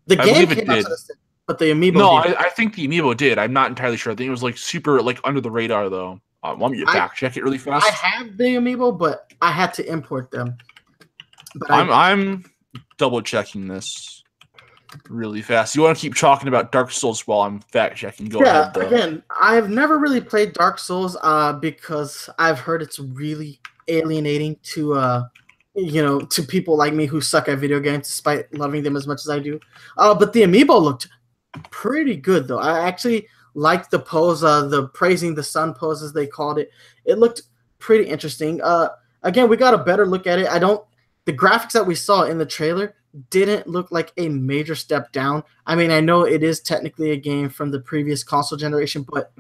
[SPEAKER 1] The game came out to the States, but the amiibo did.
[SPEAKER 3] I think the amiibo did. I'm not entirely sure. I think it was super under the radar, though. Want me to fact check it really fast?
[SPEAKER 1] I have the amiibo, but I had to import them. But
[SPEAKER 3] I'm double checking this really fast. You want to keep talking about Dark Souls while I'm fact checking? Go ahead.
[SPEAKER 1] Yeah, again, I've never really played Dark Souls because I've heard it's really alienating to to people like me who suck at video games despite loving them as much as I do. But the amiibo looked pretty good, though. I actually liked the pose, the praising the sun pose, as they called it. It looked pretty interesting. Again, we got a better look at it. The graphics that we saw in the trailer didn't look like a major step down. I mean, I know it is technically a game from the previous console generation, but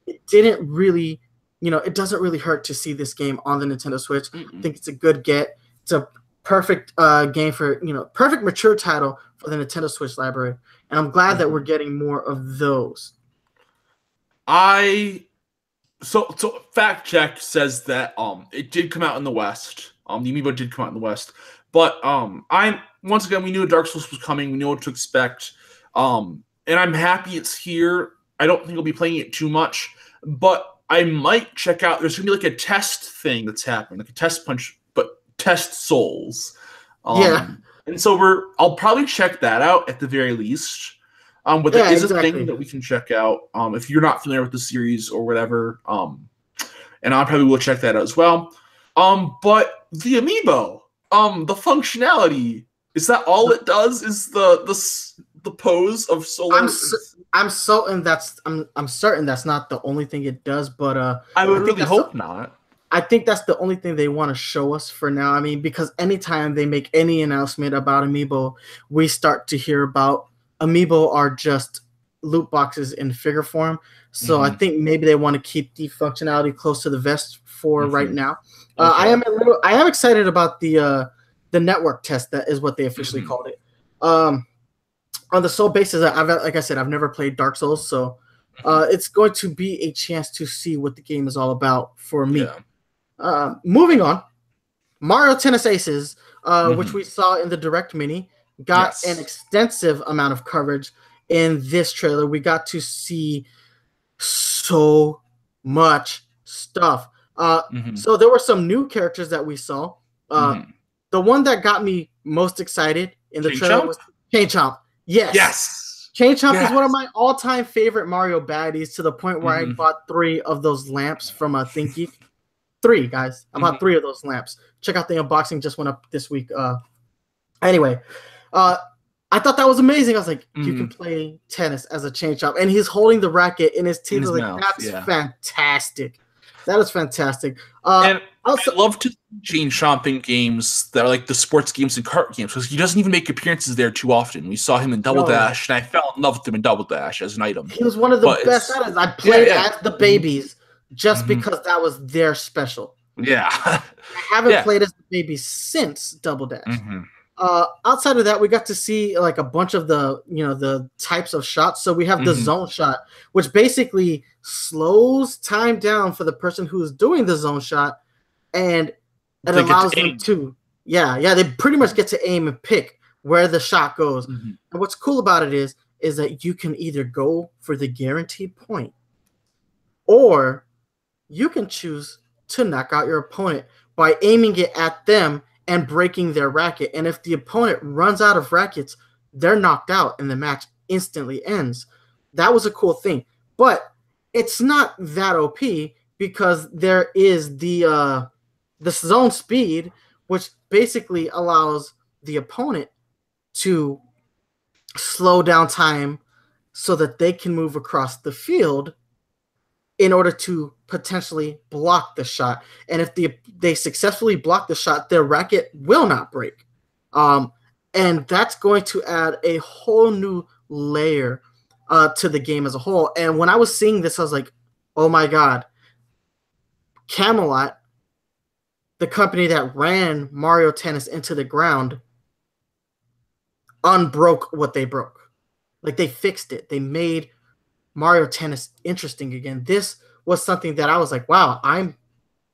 [SPEAKER 1] it didn't really, it doesn't really hurt to see this game on the Nintendo Switch. I think it's a good get. It's a perfect game for, perfect mature title for the Nintendo Switch library. And I'm glad that we're getting more of those.
[SPEAKER 3] So fact check says that it did come out in the West. The Amiibo did come out in the West. But once again, we knew Dark Souls was coming. We knew what to expect. And I'm happy it's here. I don't think I'll be playing it too much, but I might check out. There's gonna be like a test thing that's happening, like a test punch, but test Souls. And so I'll probably check that out at the very least. But there is a thing that we can check out if you're not familiar with the series or whatever. And I probably will check that out as well. But the Amiibo, the functionality, is that all it does? Is the pose of Solar?
[SPEAKER 1] I'm certain that's not the only thing it does, but
[SPEAKER 3] I would really hope not.
[SPEAKER 1] I think that's the only thing they want to show us for now. I mean, because anytime they make any announcement about Amiibo, we start to hear about Amiibo are just loot boxes in figure form. So I think maybe they want to keep the functionality close to the vest for right now. I am excited about the network test. That is what they officially called it. On the sole basis that like I said, I've never played Dark Souls, so it's going to be a chance to see what the game is all about for me. Moving on, Mario Tennis Aces, which we saw in the Direct Mini, got an extensive amount of coverage in this trailer. We got to see so much stuff. So there were some new characters that we saw. The one that got me most excited in the trailer was Chain Chomp. Yes. Chain Chomp is one of my all-time favorite Mario baddies, to the point where I bought 3 of those lamps from a ThinkGeek. 3, guys. I bought 3 of those lamps. Check out the unboxing, just went up this week. Anyway, I thought that was amazing. I was like, you can play tennis as a Chain Chomp, and he's holding the racket in his teeth. That's fantastic. That is fantastic.
[SPEAKER 3] And I love to Chain Chomp in games that are like the sports games and kart games, because he doesn't even make appearances there too often. We saw him in Double Dash, and I fell in love with him in Double Dash as an item.
[SPEAKER 1] He was one of the best at it. I played as the babies just because that was their special. I haven't played as the babies since Double Dash. Outside of that, we got to see like a bunch of the types of shots. So we have the zone shot, which basically slows time down for the person who's doing the zone shot, and it allows them to they pretty much get to aim and pick where the shot goes. And what's cool about it is that you can either go for the guaranteed point, or you can choose to knock out your opponent by aiming it at them and breaking their racket. And if the opponent runs out of rackets, they're knocked out and the match instantly ends. That was a cool thing. But it's not that OP, because there is the zone speed, which basically allows the opponent to slow down time so that they can move across the field in order to potentially block the shot. And if they successfully block the shot, their racket will not break. And that's going to add a whole new layer to the game as a whole. And when I was seeing this, I was like, oh my God, Camelot, the company that ran Mario Tennis into the ground, unbroke what they broke. Like, they fixed it. They made Mario Tennis interesting again. This was something that I was like, wow, I'm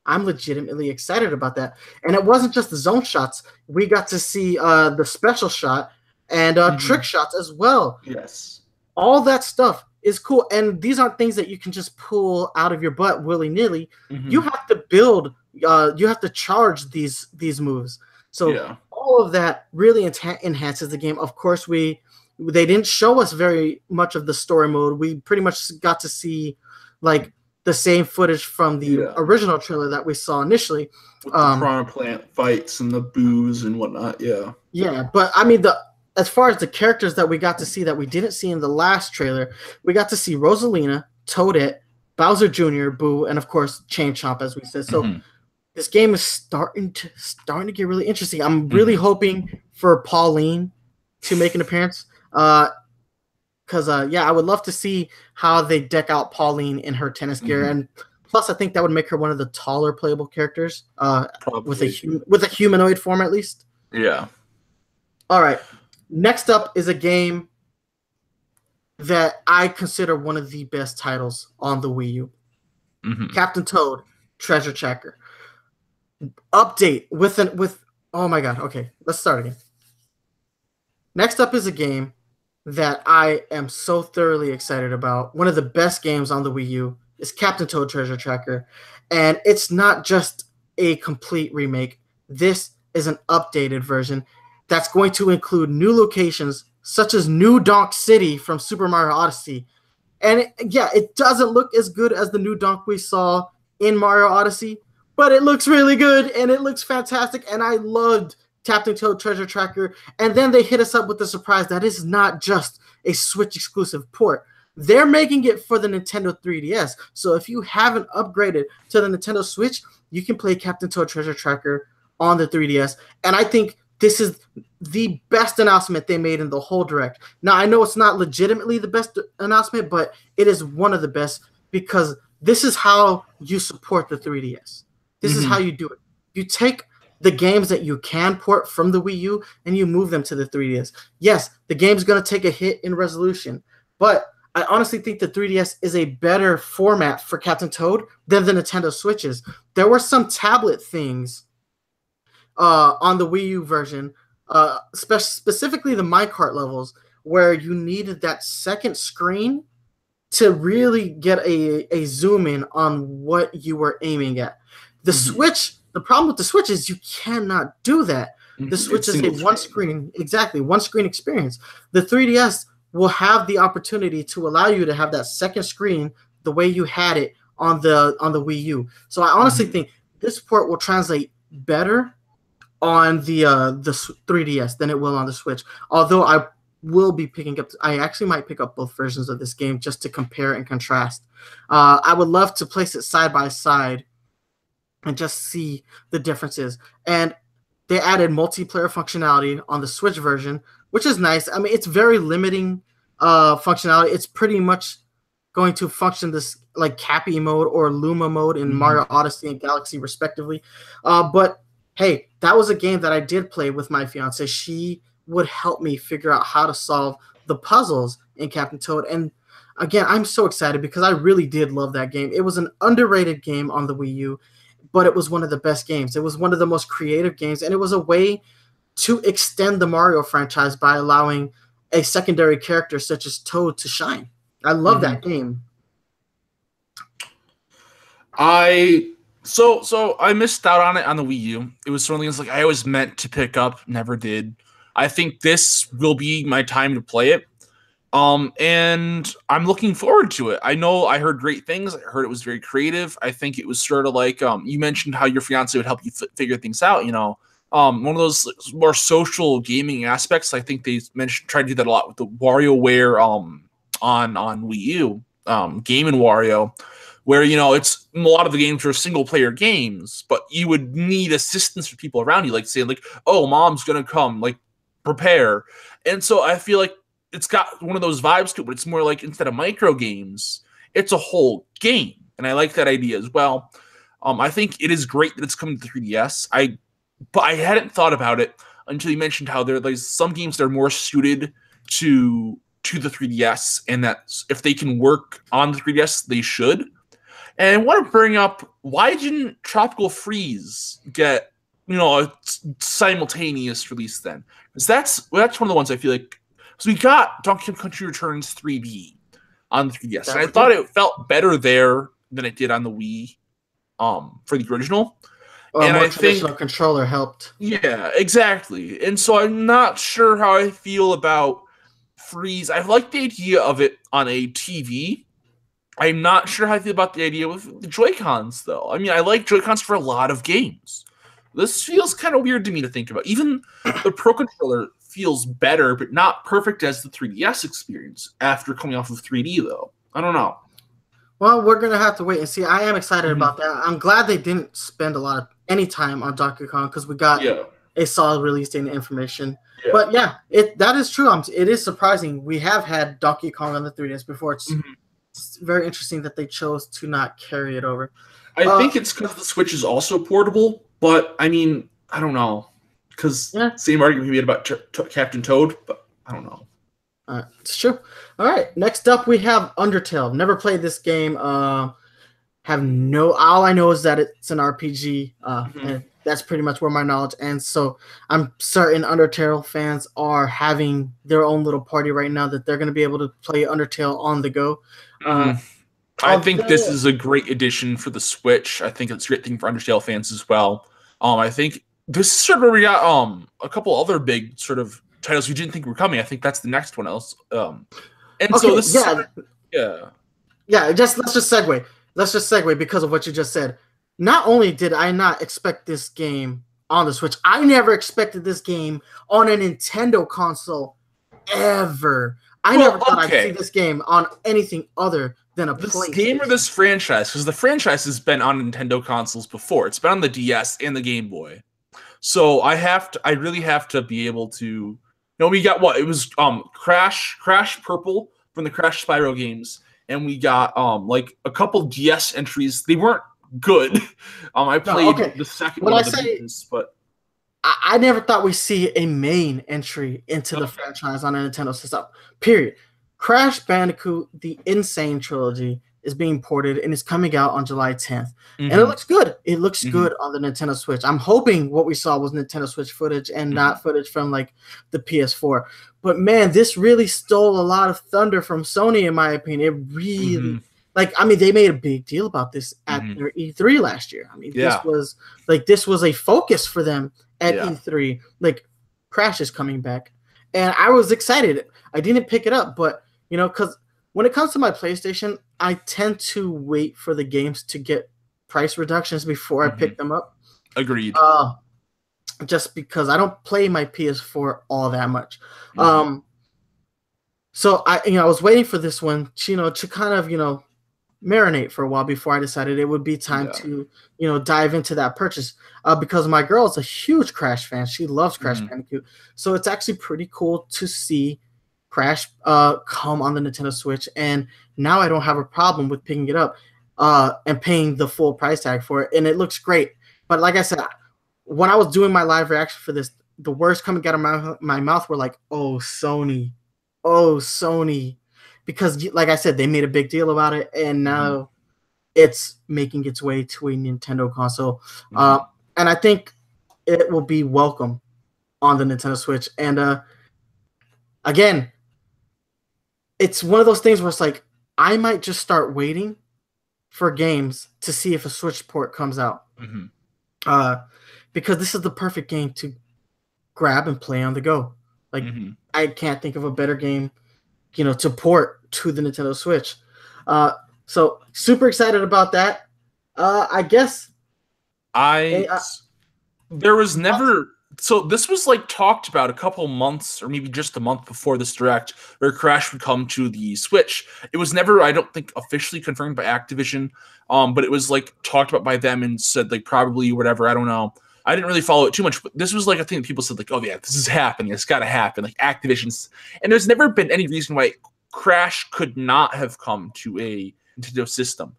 [SPEAKER 1] legitimately excited about that. And it wasn't just the zone shots. We got to see the special shot and trick shots as well.
[SPEAKER 3] Yes.
[SPEAKER 1] All that stuff is cool. And these aren't things that you can just pull out of your butt willy-nilly. You have to build, you have to charge these moves. So all of that really enhances the game. Of course, they didn't show us very much of the story mode. We pretty much got to see like the same footage from the original trailer that we saw initially.
[SPEAKER 3] With the piranha plant fights and the booze and whatnot.
[SPEAKER 1] Yeah, but I mean, as far as the characters that we got to see that we didn't see in the last trailer, we got to see Rosalina, Toadette, Bowser Jr., Boo, and of course Chain Chomp, as we said. So this game is starting to get really interesting. I'm really hoping for Pauline to make an appearance. Because I would love to see how they deck out Pauline in her tennis gear, and plus I think that would make her one of the taller playable characters. With a humanoid form at least.
[SPEAKER 3] Yeah.
[SPEAKER 1] All right. Next up is a game that I consider one of the best titles on the Wii U. Captain Toad Treasure Tracker. Update with oh my god. Okay, let's start again. Next up is a game that I am so thoroughly excited about. One of the best games on the Wii U is Captain Toad Treasure Tracker. And it's not just a complete remake. This is an updated version that's going to include new locations such as New Donk City from Super Mario Odyssey. And it doesn't look as good as the New Donk we saw in Mario Odyssey, but it looks really good and it looks fantastic. And I loved Captain Toad Treasure Tracker. And then they hit us up with the surprise that is not just a Switch exclusive port. They're making it for the Nintendo 3DS. So if you haven't upgraded to the Nintendo Switch, you can play Captain Toad Treasure Tracker on the 3DS. And I think this is the best announcement they made in the whole Direct. Now, I know it's not legitimately the best announcement, but it is one of the best because this is how you support the 3DS. This is how you do it. You take the games that you can port from the Wii U and you move them to the 3DS. Yes, the game's going to take a hit in resolution, but I honestly think the 3DS is a better format for Captain Toad than the Nintendo Switches. There were some tablet things on the Wii U version, specifically the minecart levels, where you needed that second screen to really get a zoom in on what you were aiming at. The Switch, the problem with the Switch is you cannot do that. The Switch is a one screen experience. The 3DS will have the opportunity to allow you to have that second screen the way you had it on the Wii U. So I honestly think this port will translate better on the 3DS than it will on the Switch. Although I will be I actually might pick up both versions of this game just to compare and contrast. I would love to place it side by side and just see the differences. And they added multiplayer functionality on the Switch version, which is nice. I mean, it's very limiting functionality. It's pretty much going to function this like Cappy mode or Luma mode in Mario Odyssey and Galaxy respectively. But hey, that was a game that I did play with my fiance. She would help me figure out how to solve the puzzles in Captain Toad. And again, I'm so excited because I really did love that game. It was an underrated game on the Wii U, but it was one of the best games. It was one of the most creative games, and it was a way to extend the Mario franchise by allowing a secondary character such as Toad to shine. I love that game.
[SPEAKER 3] So I missed out on it on the Wii U. It was something like I always meant to pick up, never did. I think this will be my time to play it. And I'm looking forward to it. I know I heard great things. I heard it was very creative. I think it was sort of like you mentioned how your fiance would help you figure things out, you know. One of those more social gaming aspects. I think they tried to do that a lot with the WarioWare on Wii U, Game and Wario, where, you know, it's a lot of the games are single player games, but you would need assistance for people around you, like saying like, oh, mom's gonna come, like prepare. And so I feel like it's got one of those vibes to it, but it's more like instead of micro games, it's a whole game. And I like that idea as well. I think it is great that it's coming to the 3DS. But I hadn't thought about it until you mentioned how there's some games that are more suited to the 3DS, and that if they can work on the 3DS, they should. And I want to bring up, why didn't Tropical Freeze get, you know, a simultaneous release then? Because that's one of the ones I feel like. So we got Donkey Kong Country Returns 3D on the 3DS, and I thought it felt better there than it did on the Wii for the original.
[SPEAKER 1] Well, and I think controller helped.
[SPEAKER 3] Yeah, exactly. And so I'm not sure how I feel about Freeze. I like the idea of it on a TV. I'm not sure how I feel about the idea with the Joy-Cons, though. I mean, I like Joy-Cons for a lot of games. This feels kind of weird to me to think about. Even the Pro Controller feels better, but not perfect as the 3DS experience after coming off of 3D, though. I don't know.
[SPEAKER 1] Well, we're going to have to wait and see. I am excited about that. I'm glad they didn't spend any time on Donkey Kong, because we got a solid release date and information.
[SPEAKER 3] Yeah.
[SPEAKER 1] But yeah, that is true. It is surprising. We have had Donkey Kong on the 3DS before. It's very interesting that they chose to not carry it over.
[SPEAKER 3] I think it's because the Switch is also portable, but I mean, I don't know. Because same argument we made about Captain Toad, but I don't know.
[SPEAKER 1] It's true. All right, next up we have Undertale. Never played this game. All I know is that it's an RPG, and that's pretty much where my knowledge ends. So I'm certain Undertale fans are having their own little party right now that they're going to be able to play Undertale on the go.
[SPEAKER 3] I think this is a great addition for the Switch. I think it's a great thing for Undertale fans as well. I think this is sort of where we got a couple other big sort of titles we didn't think were coming. I think that's the next one else. Let's just
[SPEAKER 1] segue. Let's just segue because of what you just said. Not only did I not expect this game on the Switch, I never expected this game on a Nintendo console ever. I never thought I'd see this game on anything other than a PlayStation.
[SPEAKER 3] This game or this franchise, because the franchise has been on Nintendo consoles before. It's been on the DS and the Game Boy. So I really have to be able to. We got what? It was Crash Purple from the Crash Spyro games, and we got like a couple DS entries. They weren't good. I played the second one of the games, but
[SPEAKER 1] I never thought we'd see a main entry into the franchise on a Nintendo system. Period. Crash Bandicoot: The Insane Trilogy is being ported and is coming out on July 10th. And it looks good. It looks good on the Nintendo Switch. I'm hoping what we saw was Nintendo Switch footage and not footage from like the PS4. But man, this really stole a lot of thunder from Sony, in my opinion. It really they made a big deal about this at their E3 last year. I mean, this was a focus for them at E3. Like, Crash is coming back. And I was excited. I didn't pick it up, but because when it comes to my PlayStation, I tend to wait for the games to get price reductions before I pick them up.
[SPEAKER 3] Agreed.
[SPEAKER 1] Just because I don't play my PS4 all that much. So I was waiting for this one, to kind of, marinate for a while before I decided it would be time to, dive into that purchase. Because my girl is a huge Crash fan. She loves Crash Bandicoot. So it's actually pretty cool to see Crash come on the Nintendo Switch, and now I don't have a problem with picking it up and paying the full price tag for it, and it looks great. But like I said, when I was doing my live reaction for this, the words coming out of my mouth were like, "Oh Sony," because like I said, they made a big deal about it, and now it's making its way to a Nintendo console, and I think it will be welcome on the Nintendo Switch. And again, it's one of those things where it's like, I might just start waiting for games to see if a Switch port comes out. Because this is the perfect game to grab and play on the go. Like, I can't think of a better game, to port to the Nintendo Switch. So super excited about that. I guess
[SPEAKER 3] there was never. So this was like talked about a couple months or maybe just a month before this direct where Crash would come to the Switch. It was never, I don't think, officially confirmed by Activision, but it was like talked about by them and said like probably whatever. I don't know. I didn't really follow it too much, but this was like a thing that people said like, oh yeah, this is happening. It's got to happen. Like Activision's, and there's never been any reason why Crash could not have come to a Nintendo system.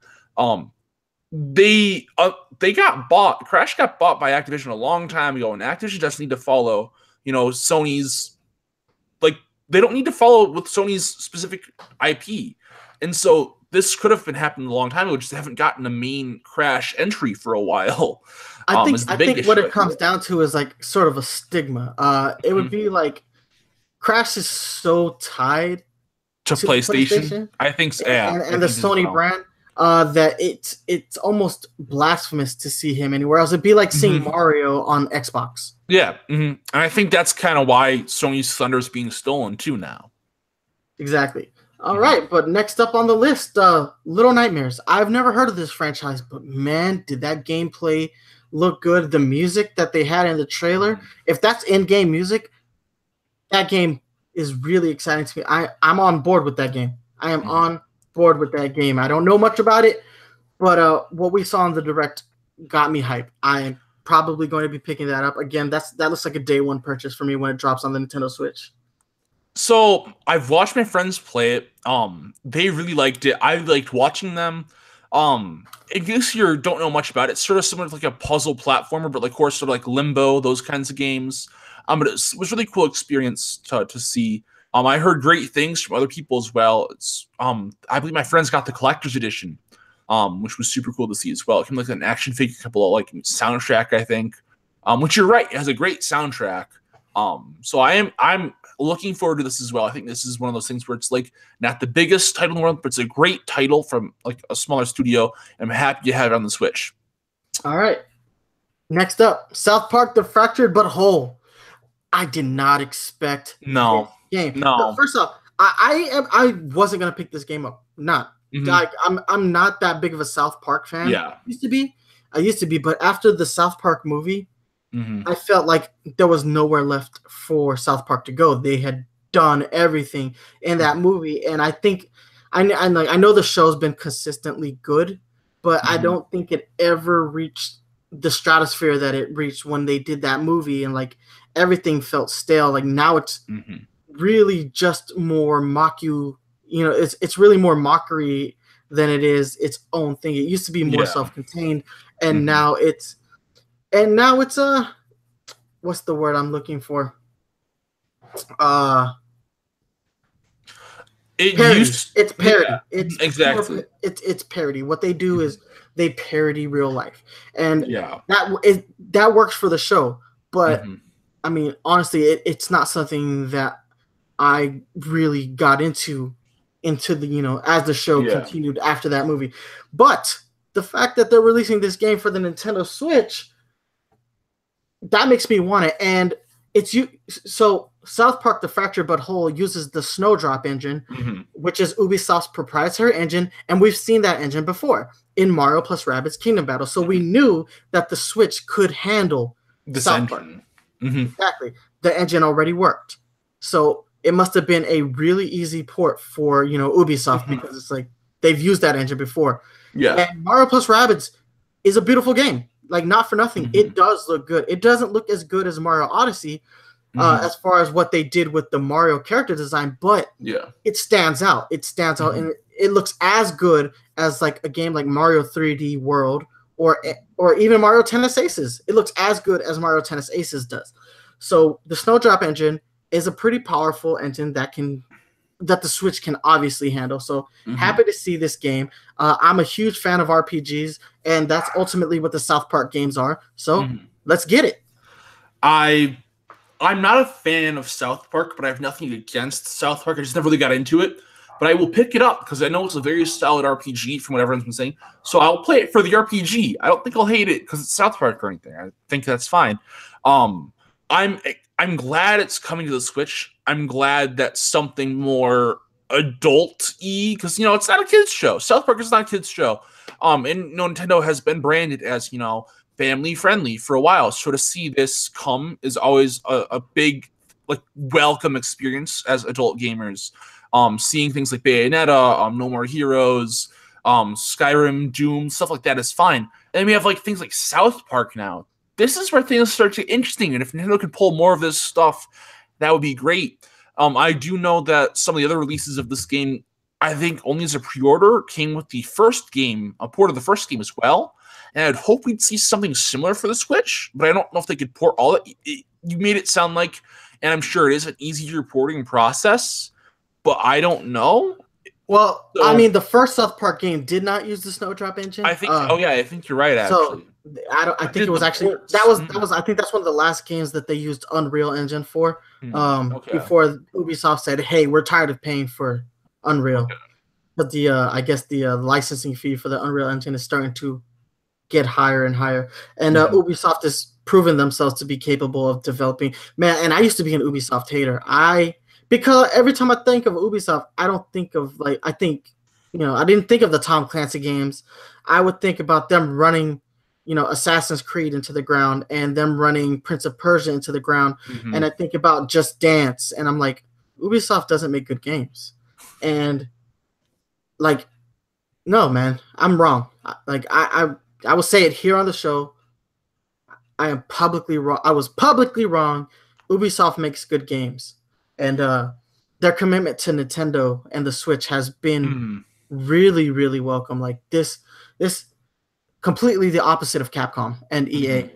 [SPEAKER 3] They got bought. Crash got bought by Activision a long time ago, and Activision doesn't need to follow, Sony's, like, they don't need to follow with Sony's specific IP. And so this could have been happening a long time ago, just haven't gotten a main Crash entry for a while.
[SPEAKER 1] I think what it comes down to is like sort of a stigma. It would be like Crash is so tied
[SPEAKER 3] to PlayStation. I think so, yeah.
[SPEAKER 1] And the Sony brand. That it's almost blasphemous to see him anywhere else. It'd be like seeing Mario on Xbox.
[SPEAKER 3] Yeah, and I think that's kind of why Sony's thunder is being stolen too now.
[SPEAKER 1] Exactly. All right, but next up on the list, Little Nightmares. I've never heard of this franchise, but man, did that gameplay look good. The music that they had in the trailer, if that's in-game music, that game is really exciting to me. I'm on board with that game. I am on board with that game. I don't know much about it, but what we saw in the direct got me hyped. I am probably going to be picking that up. Again, that looks like a day one purchase for me when it drops on the Nintendo Switch.
[SPEAKER 3] So I've watched my friends play it. They really liked it. I liked watching them. In case you don't know much about it, it's sort of similar to like a puzzle platformer, but like, of course, sort of like Limbo, those kinds of games. But it was really cool experience to see. I heard great things from other people as well. It's I believe my friends got the collector's edition, which was super cool to see as well. It came like an action figure, a couple of like soundtrack, I think. Which you're right, it has a great soundtrack. So I'm looking forward to this as well. I think this is one of those things where it's like not the biggest title in the world, but it's a great title from like a smaller studio. And I'm happy to have it on the Switch.
[SPEAKER 1] All right. Next up, South Park: The Fractured But Whole. I did not expect this game.
[SPEAKER 3] No.
[SPEAKER 1] First off, I wasn't gonna pick this game up. Not. Like I'm not that big of a South Park fan.
[SPEAKER 3] Yeah.
[SPEAKER 1] I used to be, but after the South Park movie, I felt like there was nowhere left for South Park to go. They had done everything in that movie, and I think I know the show's been consistently good, but I don't think it ever reached the stratosphere that it reached when they did that movie, and like everything felt stale. Like now it's really just more it's really more mockery than it is its own thing. It used to be more self-contained, and now it's what's the word I'm looking for? It's parody.
[SPEAKER 3] Yeah,
[SPEAKER 1] it's
[SPEAKER 3] exactly.
[SPEAKER 1] It's parody. What they do is they parody real life, and
[SPEAKER 3] yeah,
[SPEAKER 1] that works for the show. But I mean, honestly, it's not something that I really got into the as the show continued after that movie. But the fact that they're releasing this game for the Nintendo Switch, that makes me want it. And so South Park: The Fractured But Whole uses the Snowdrop engine, which is Ubisoft's proprietary engine, and we've seen that engine before in Mario plus Rabbids Kingdom Battle. So we knew that the Switch could handle
[SPEAKER 3] this
[SPEAKER 1] South Park.
[SPEAKER 3] engine.
[SPEAKER 1] Exactly. The engine already worked. So it must have been a really easy port for, Ubisoft, because it's like they've used that engine before.
[SPEAKER 3] Yeah.
[SPEAKER 1] And Mario plus Rabbids is a beautiful game. Like, not for nothing. It does look good. It doesn't look as good as Mario Odyssey as far as what they did with the Mario character design, but it stands out. It stands out, and it looks as good as like a game like Mario 3D World or even Mario Tennis Aces. It looks as good as Mario Tennis Aces does. So the Snowdrop engine is a pretty powerful engine that the Switch can obviously handle. So happy to see this game. I'm a huge fan of RPGs, and that's ultimately what the South Park games are. So let's get it.
[SPEAKER 3] I'm not a fan of South Park, but I have nothing against South Park. I just never really got into it. But I will pick it up because I know it's a very solid RPG from what everyone's been saying. So I'll play it for the RPG. I don't think I'll hate it because it's South Park or anything. I think that's fine. I'm glad it's coming to the Switch. I'm glad that something more adult-y, because it's not a kids show. South Park is not a kids show. And Nintendo has been branded as family friendly for a while. So to see this come is always a big welcome experience as adult gamers. Seeing things like Bayonetta, No More Heroes, Skyrim, Doom, stuff like that is fine. And then we have things like South Park now. This is where things start to get interesting, and if Nintendo could pull more of this stuff, that would be great. I do know that some of the other releases of this game, I think only as a pre-order, came with the first game, a port of the first game as well. And I'd hope we'd see something similar for the Switch, but I don't know if they could port all that. You made it sound like, and I'm sure it is, an easier porting process, but I don't know.
[SPEAKER 1] Well, I mean, the first South Park game did not use the Snowdrop engine.
[SPEAKER 3] I think. I think you're right. Actually,
[SPEAKER 1] I think it was actually that was. I think that's one of the last games that they used Unreal Engine for. Before Ubisoft said, "Hey, we're tired of paying for Unreal," but I guess the licensing fee for the Unreal Engine is starting to get higher and higher, and Ubisoft has proven themselves to be capable of developing. Man, and I used to be an Ubisoft hater. Because every time I think of Ubisoft, I don't think of I didn't think of the Tom Clancy games. I would think about them running, Assassin's Creed into the ground and them running Prince of Persia into the ground. And I think about Just Dance, and I'm like, Ubisoft doesn't make good games. And no, man, I'm wrong. I will say it here on the show. I am publicly wrong. I was publicly wrong. Ubisoft makes good games, and their commitment to Nintendo and the Switch has been really, really welcome. Like this completely the opposite of Capcom and EA.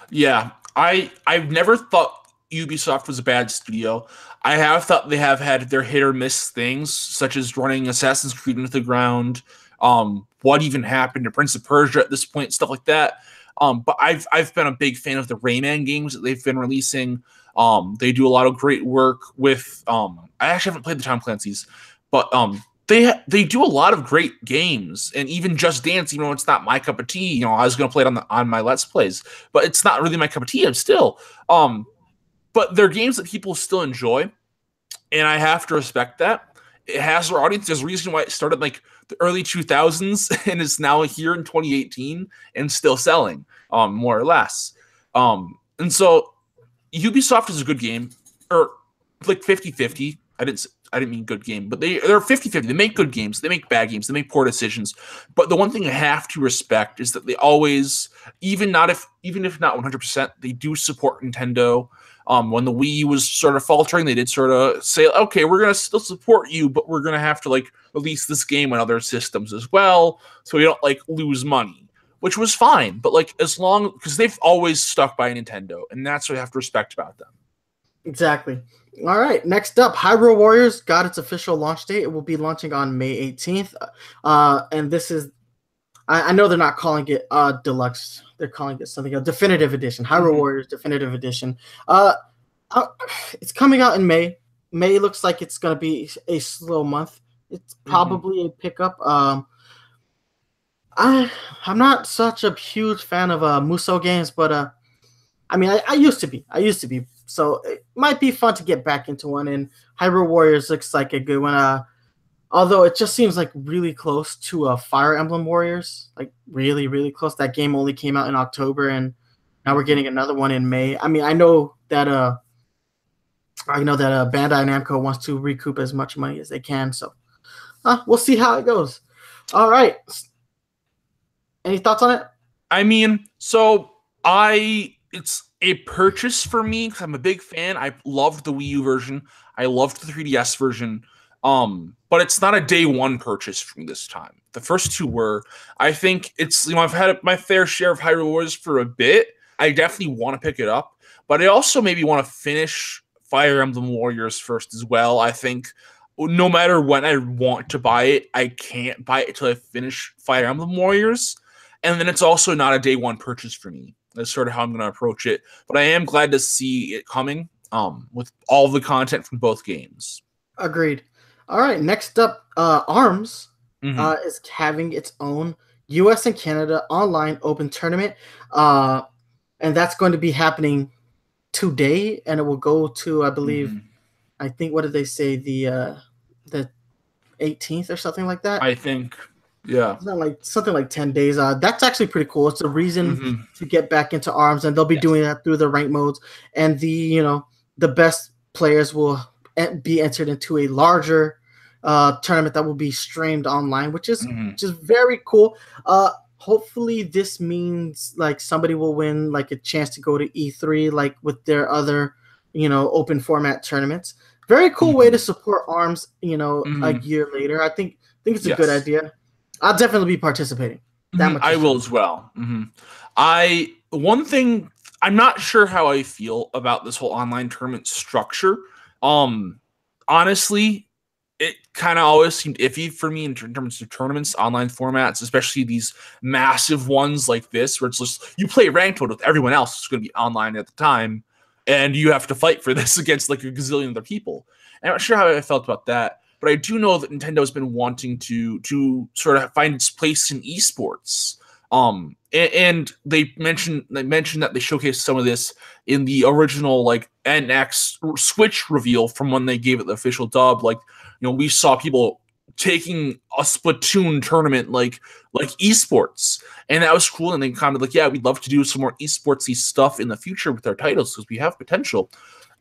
[SPEAKER 3] Yeah, I've never thought Ubisoft was a bad studio. I have thought they have had their hit or miss things, such as running Assassin's Creed into the ground. What even happened to Prince of Persia at this point, stuff like that. But I've been a big fan of the Rayman games that they've been releasing. They do a lot of great work with. I actually haven't played the Tom Clancy's, but they do a lot of great games, and even Just Dance, even though it's not my cup of tea. You know, I was going to play it on my Let's Plays, but it's not really my cup of tea. I'm still. But they're games that people still enjoy, and I have to respect that. It has their audience. There's a reason why it started like the early 2000s and is now here in 2018 and still selling, more or less. And so Ubisoft is a good game, or like 50-50. I didn't mean good game, but they're 50-50. They make good games. They make bad games. They make poor decisions. But the one thing I have to respect is that they always, even if not 100%, they do support Nintendo. When the Wii was sort of faltering, they did sort of say, okay, we're going to still support you, but we're going to have to like release this game on other systems as well, so we don't like lose money, which was fine. But like, as long, because they've always stuck by Nintendo, and that's what I have to respect about them.
[SPEAKER 1] Exactly. All right, next up, Hyrule Warriors got its official launch date. It will be launching on May 18th. And this is, I know they're not calling it deluxe. They're calling it something else. Definitive Edition. Hyrule Warriors Definitive Edition. It's coming out in May. May looks like it's going to be a slow month. It's probably a pickup. I'm not such a huge fan of Musou games, but I mean, I used to be. So it might be fun to get back into one. And Hyrule Warriors looks like a good one. Although it just seems like really close to Fire Emblem Warriors, like really, really close. That game only came out in October, and now we're getting another one in May. I mean, I know that Bandai Namco wants to recoup as much money as they can. So we'll see how it goes. All right. Any thoughts on it?
[SPEAKER 3] I mean, it's a purchase for me because I'm a big fan. I loved the Wii U version. I loved the 3DS version. But it's not a day one purchase for me this time. The first two were. I think it's, I've had my fair share of Hyrule Warriors for a bit. I definitely want to pick it up, but I also maybe want to finish Fire Emblem Warriors first as well. I think no matter when I want to buy it, I can't buy it until I finish Fire Emblem Warriors. And then it's also not a day one purchase for me. That's sort of how I'm going to approach it. But I am glad to see it coming with all the content from both games.
[SPEAKER 1] Agreed. All right, next up, ARMS is having its own US and Canada online open tournament. And that's going to be happening today, and it will go to, I believe, I think, what did they say, the 18th or something like that?
[SPEAKER 3] I think, yeah.
[SPEAKER 1] Something like 10 days. That's actually pretty cool. It's a reason to get back into ARMS, and they'll be doing that through the ranked modes. And the best players will be entered into a larger tournament that will be streamed online, which is just very cool. Hopefully this means like somebody will win like a chance to go to E3 like with their other, open format tournaments. Very cool way to support ARMS, a year later. I think it's a good idea. I'll definitely be participating.
[SPEAKER 3] I will as well. One thing, I'm not sure how I feel about this whole online tournament structure. Honestly, it kind of always seemed iffy for me in terms of tournaments, online formats, especially these massive ones like this, where it's just you play ranked mode with everyone else who's going to be online at the time, and you have to fight for this against like a gazillion other people. And I'm not sure how I felt about that, but I do know that Nintendo has been wanting to sort of find its place in esports. And they mentioned that they showcased some of this in the original like NX Switch reveal from when they gave it the official dub. Like, we saw people taking a Splatoon tournament like esports, and that was cool. And they kind of like, yeah, we'd love to do some more esportsy stuff in the future with our titles because we have potential.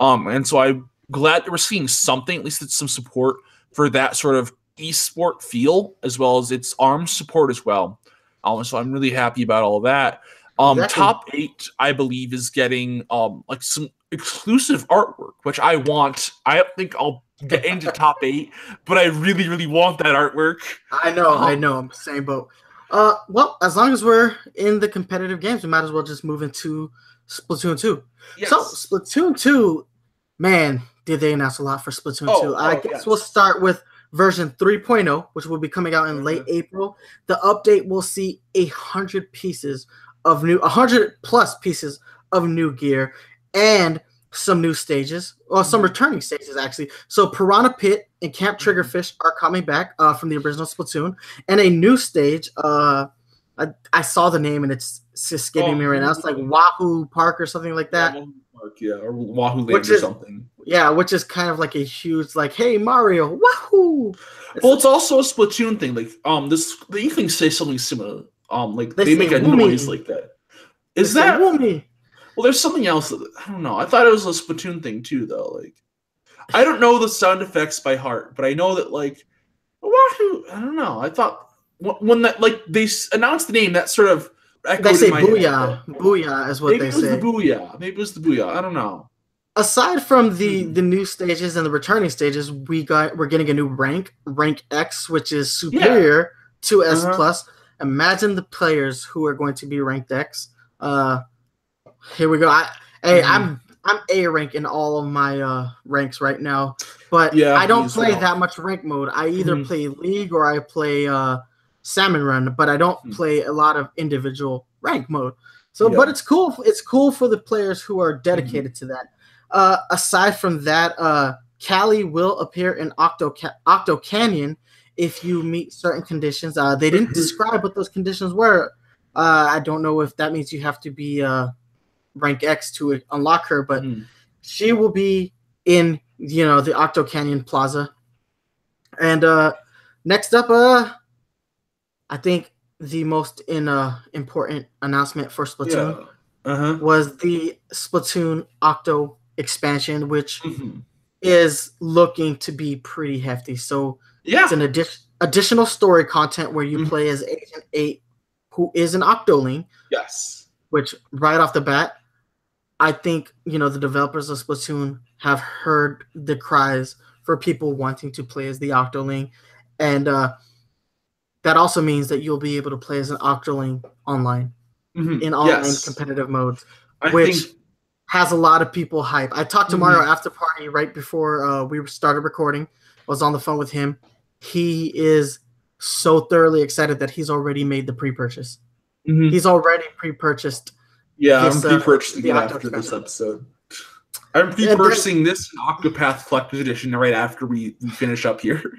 [SPEAKER 3] And so I'm glad that we're seeing something, at least it's some support for that sort of esport feel, as well as its ARMS support as well. So I'm really happy about all of that.
[SPEAKER 1] Exactly.
[SPEAKER 3] Top 8, I believe, is getting like some exclusive artwork, which I want. I don't think I'll get into top 8, but I really, really want that artwork.
[SPEAKER 1] I know, I'm same boat. Well, as long as we're in the competitive games, we might as well just move into Splatoon 2.
[SPEAKER 3] Yes.
[SPEAKER 1] So, Splatoon 2, man, did they announce a lot for Splatoon 2. I guess we'll start with version 3.0, which will be coming out in late April. The update will see 100 plus pieces of new gear and some new stages, or some returning stages actually. So Piranha Pit and Camp Triggerfish are coming back from the original Splatoon, and a new stage. I saw the name and it's escaping me right now. It's like Wahoo Park or something like that.
[SPEAKER 3] Wahoo Park, yeah, or Wahoo Land or something.
[SPEAKER 1] Yeah, which is kind of like a huge, like, hey Mario, Wahoo!
[SPEAKER 3] Well, it's also a Splatoon thing. Like, the Inklings say something similar. Like they make a noise like that. Is that
[SPEAKER 1] Woomy?
[SPEAKER 3] Well, there's something else. I don't know. I thought it was a Splatoon thing too, though. Like, I don't know the sound effects by heart, but I know that like, Wahoo. I don't know. I thought when that like they announced the name, that sort of echoed
[SPEAKER 1] they say
[SPEAKER 3] in my
[SPEAKER 1] booyah.
[SPEAKER 3] head.
[SPEAKER 1] Booyah is what
[SPEAKER 3] Maybe
[SPEAKER 1] they
[SPEAKER 3] it was
[SPEAKER 1] say.
[SPEAKER 3] the booyah. Maybe it was the booyah. I don't know.
[SPEAKER 1] Aside from the new stages and the returning stages, we're getting a new rank X, which is superior to S plus. Imagine the players who are going to be ranked X. Here we go. I'm A rank in all of my ranks right now, but I don't play that much rank mode. I either play League or I play Salmon Run, but I don't play a lot of individual rank mode. So, but it's cool. It's cool for the players who are dedicated to that. Aside from that, Callie will appear in Octo Canyon if you meet certain conditions. They didn't describe what those conditions were. I don't know if that means you have to be rank X to unlock her, but she will be in the Octo Canyon Plaza. And next up, I think the most important announcement for Splatoon was the Splatoon Octo expansion, which is looking to be pretty hefty. So it's an additional story content where you play as Agent 8, who is an Octoling.
[SPEAKER 3] Yes.
[SPEAKER 1] Which right off the bat, I think the developers of Splatoon have heard the cries for people wanting to play as the Octoling, and that also means that you'll be able to play as an Octoling online in online competitive modes, which has a lot of people hype. I talked to Mario after party right before we started recording. I was on the phone with him. He is so thoroughly excited that he's already made the pre-purchase. He's already pre-purchased.
[SPEAKER 3] Yeah, I'm pre-purchasing it after this episode. I'm pre-purchasing this Octopath Collector's Edition right after we finish up here.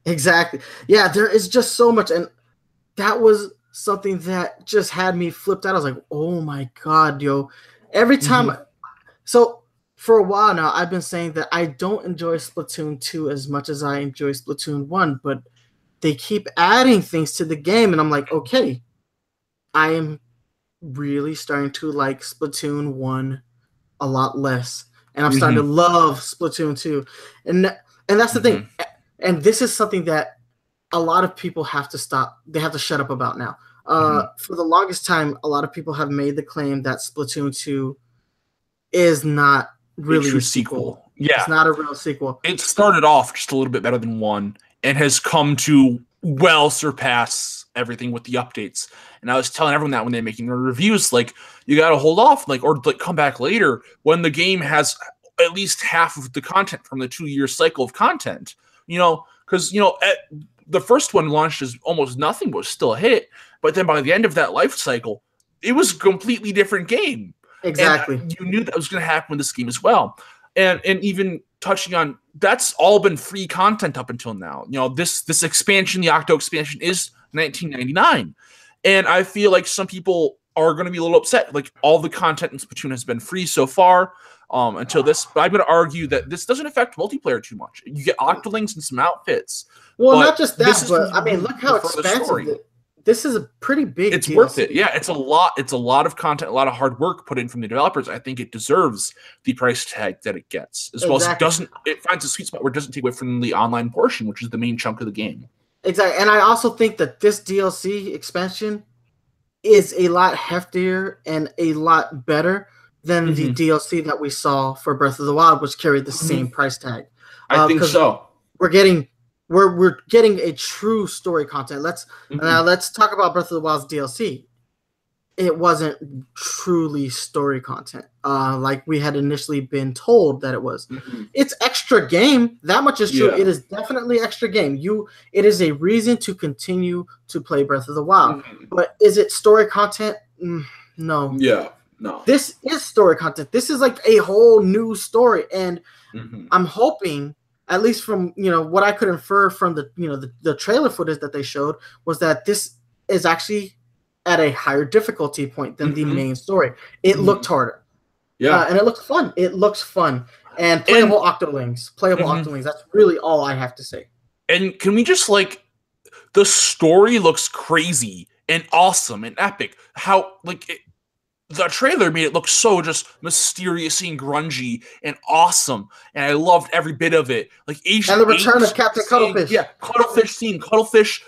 [SPEAKER 1] Exactly. Yeah, there is just so much, and that was something that just had me flipped out. I was like, oh my god, yo. Every time so for a while now, I've been saying that I don't enjoy Splatoon 2 as much as I enjoy Splatoon 1, but they keep adding things to the game, and I'm like, okay, I am really starting to like Splatoon 1 a lot less, and I'm starting to love Splatoon 2. And that's the thing. And this is something that a lot of people have to stop. They have to shut up about now. For the longest time, a lot of people have made the claim that Splatoon 2 is not really a sequel.
[SPEAKER 3] Yeah.
[SPEAKER 1] It's not a real sequel.
[SPEAKER 3] It started off just a little bit better than 1 and has come to well surpass everything with the updates. And I was telling everyone that when they're making their reviews, like, you got to hold off, like, or like come back later when the game has at least half of the content from the 2-year cycle of content. Because the first one launched as almost nothing, but was still a hit. But then by the end of that life cycle, it was a completely different game.
[SPEAKER 1] Exactly.
[SPEAKER 3] And you knew that was going to happen with this game as well. And even touching on, that's all been free content up until now. This expansion, the Octo expansion, is $19.99. And I feel like some people are going to be a little upset. Like, all the content in Splatoon has been free so far until this. But I'm going to argue that this doesn't affect multiplayer too much. You get Octolings and some outfits.
[SPEAKER 1] Well, not just that, but I mean, look how expansive this is. A pretty big.
[SPEAKER 3] It's
[SPEAKER 1] DLC.
[SPEAKER 3] worth it. Yeah, it's a lot. It's a lot of content, a lot of hard work put in from the developers. I think it deserves the price tag that it gets, as well as it finds a sweet spot where it doesn't take away from the online portion, which is the main chunk of the game.
[SPEAKER 1] Exactly, and I also think that this DLC expansion is a lot heftier and a lot better than the
[SPEAKER 3] Mhm.
[SPEAKER 1] DLC that we saw for Breath of the Wild, which carried the same price tag.
[SPEAKER 3] I think
[SPEAKER 1] 'Cause
[SPEAKER 3] so.
[SPEAKER 1] we're getting a true story content. Let's talk about Breath of the Wild's DLC. It wasn't truly story content, like we had initially been told that it was. It's extra game. That much is true.
[SPEAKER 3] Yeah.
[SPEAKER 1] It is definitely extra game. It is a reason to continue to play Breath of the Wild. But is it story content? No.
[SPEAKER 3] Yeah. No.
[SPEAKER 1] This is story content. This is like a whole new story, and I'm hoping, at least from what I could infer from the trailer footage that they showed, was that this is actually at a higher difficulty point than the main story. It looked harder.
[SPEAKER 3] Yeah.
[SPEAKER 1] And it looked fun. It looks fun. And playable Octolings. Playable Octolings. That's really all I have to say.
[SPEAKER 4] And can we just the story looks crazy and awesome and epic. How the trailer made it look so just mysterious and grungy and awesome, and I loved every bit of it. And
[SPEAKER 1] the return of Captain Cuttlefish.
[SPEAKER 4] Yeah, Cuttlefish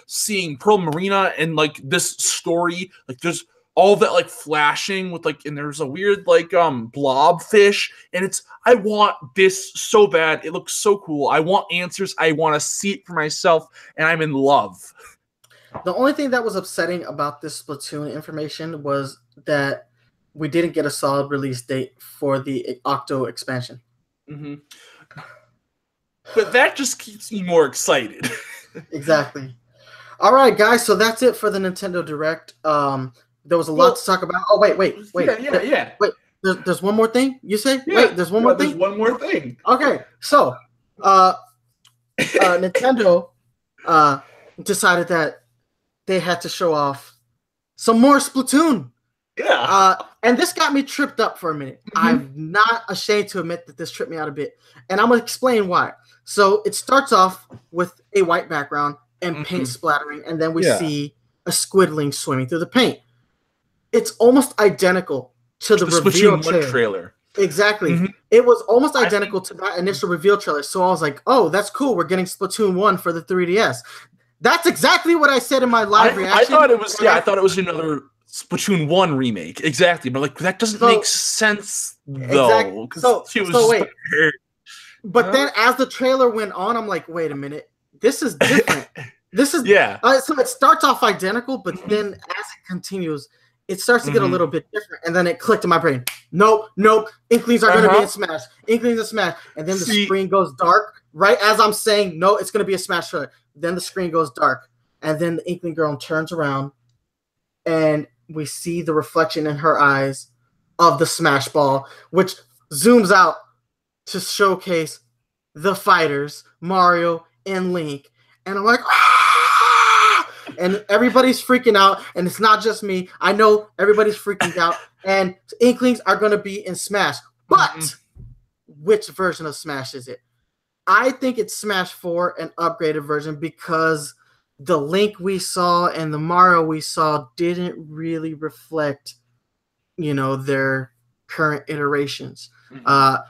[SPEAKER 4] seeing Pearl Marina, and this story, there's all that flashing with and there's a weird blob fish, and I want this so bad. It looks so cool. I want answers. I want to see it for myself, and I'm in love.
[SPEAKER 1] The only thing that was upsetting about this Splatoon information was that we didn't get a solid release date for the Octo expansion.
[SPEAKER 4] But that just keeps me more excited.
[SPEAKER 1] Exactly. All right, guys. So that's it for the Nintendo Direct. There was a lot to talk about. Oh, wait.
[SPEAKER 4] Yeah.
[SPEAKER 1] Wait, there's one more thing you say? Yeah. Wait, there's one more thing?
[SPEAKER 3] There's one more thing.
[SPEAKER 1] Okay, so Nintendo decided that they had to show off some more Splatoon.
[SPEAKER 3] Yeah.
[SPEAKER 1] And this got me tripped up for a minute. I'm not ashamed to admit that this tripped me out a bit. And I'm going to explain why. So it starts off with a white background and paint splattering, and then we see a squidling swimming through the paint. It's almost identical to the reveal
[SPEAKER 4] trailer.
[SPEAKER 1] Exactly. It was almost identical to that initial reveal trailer. So I was like, oh, that's cool. We're getting Splatoon 1 for the 3DS. That's exactly what I said in my live reaction.
[SPEAKER 4] I thought it was another Splatoon 1 remake. Exactly. But that doesn't make sense though.
[SPEAKER 1] Exactly. So wait. But then as the trailer went on, I'm like, wait a minute. This is different. So it starts off identical, but then as it continues, it starts to get a little bit different. And then it clicked in my brain. Nope. Inklings are going to be in Smash. Inklings in Smash. And then the screen goes dark. Right as I'm saying, no, it's going to be a Smash trailer. Then the screen goes dark. And then the Inkling girl turns around. And we see the reflection in her eyes of the Smash Ball, which zooms out to showcase the fighters, Mario and Link. And I'm like, ah! And everybody's freaking out. And it's not just me. I know everybody's freaking out. And Inklings are going to be in Smash. But which version of Smash is it? I think it's Smash 4, an upgraded version, because the Link we saw and the Mario we saw didn't really reflect, their current iterations. I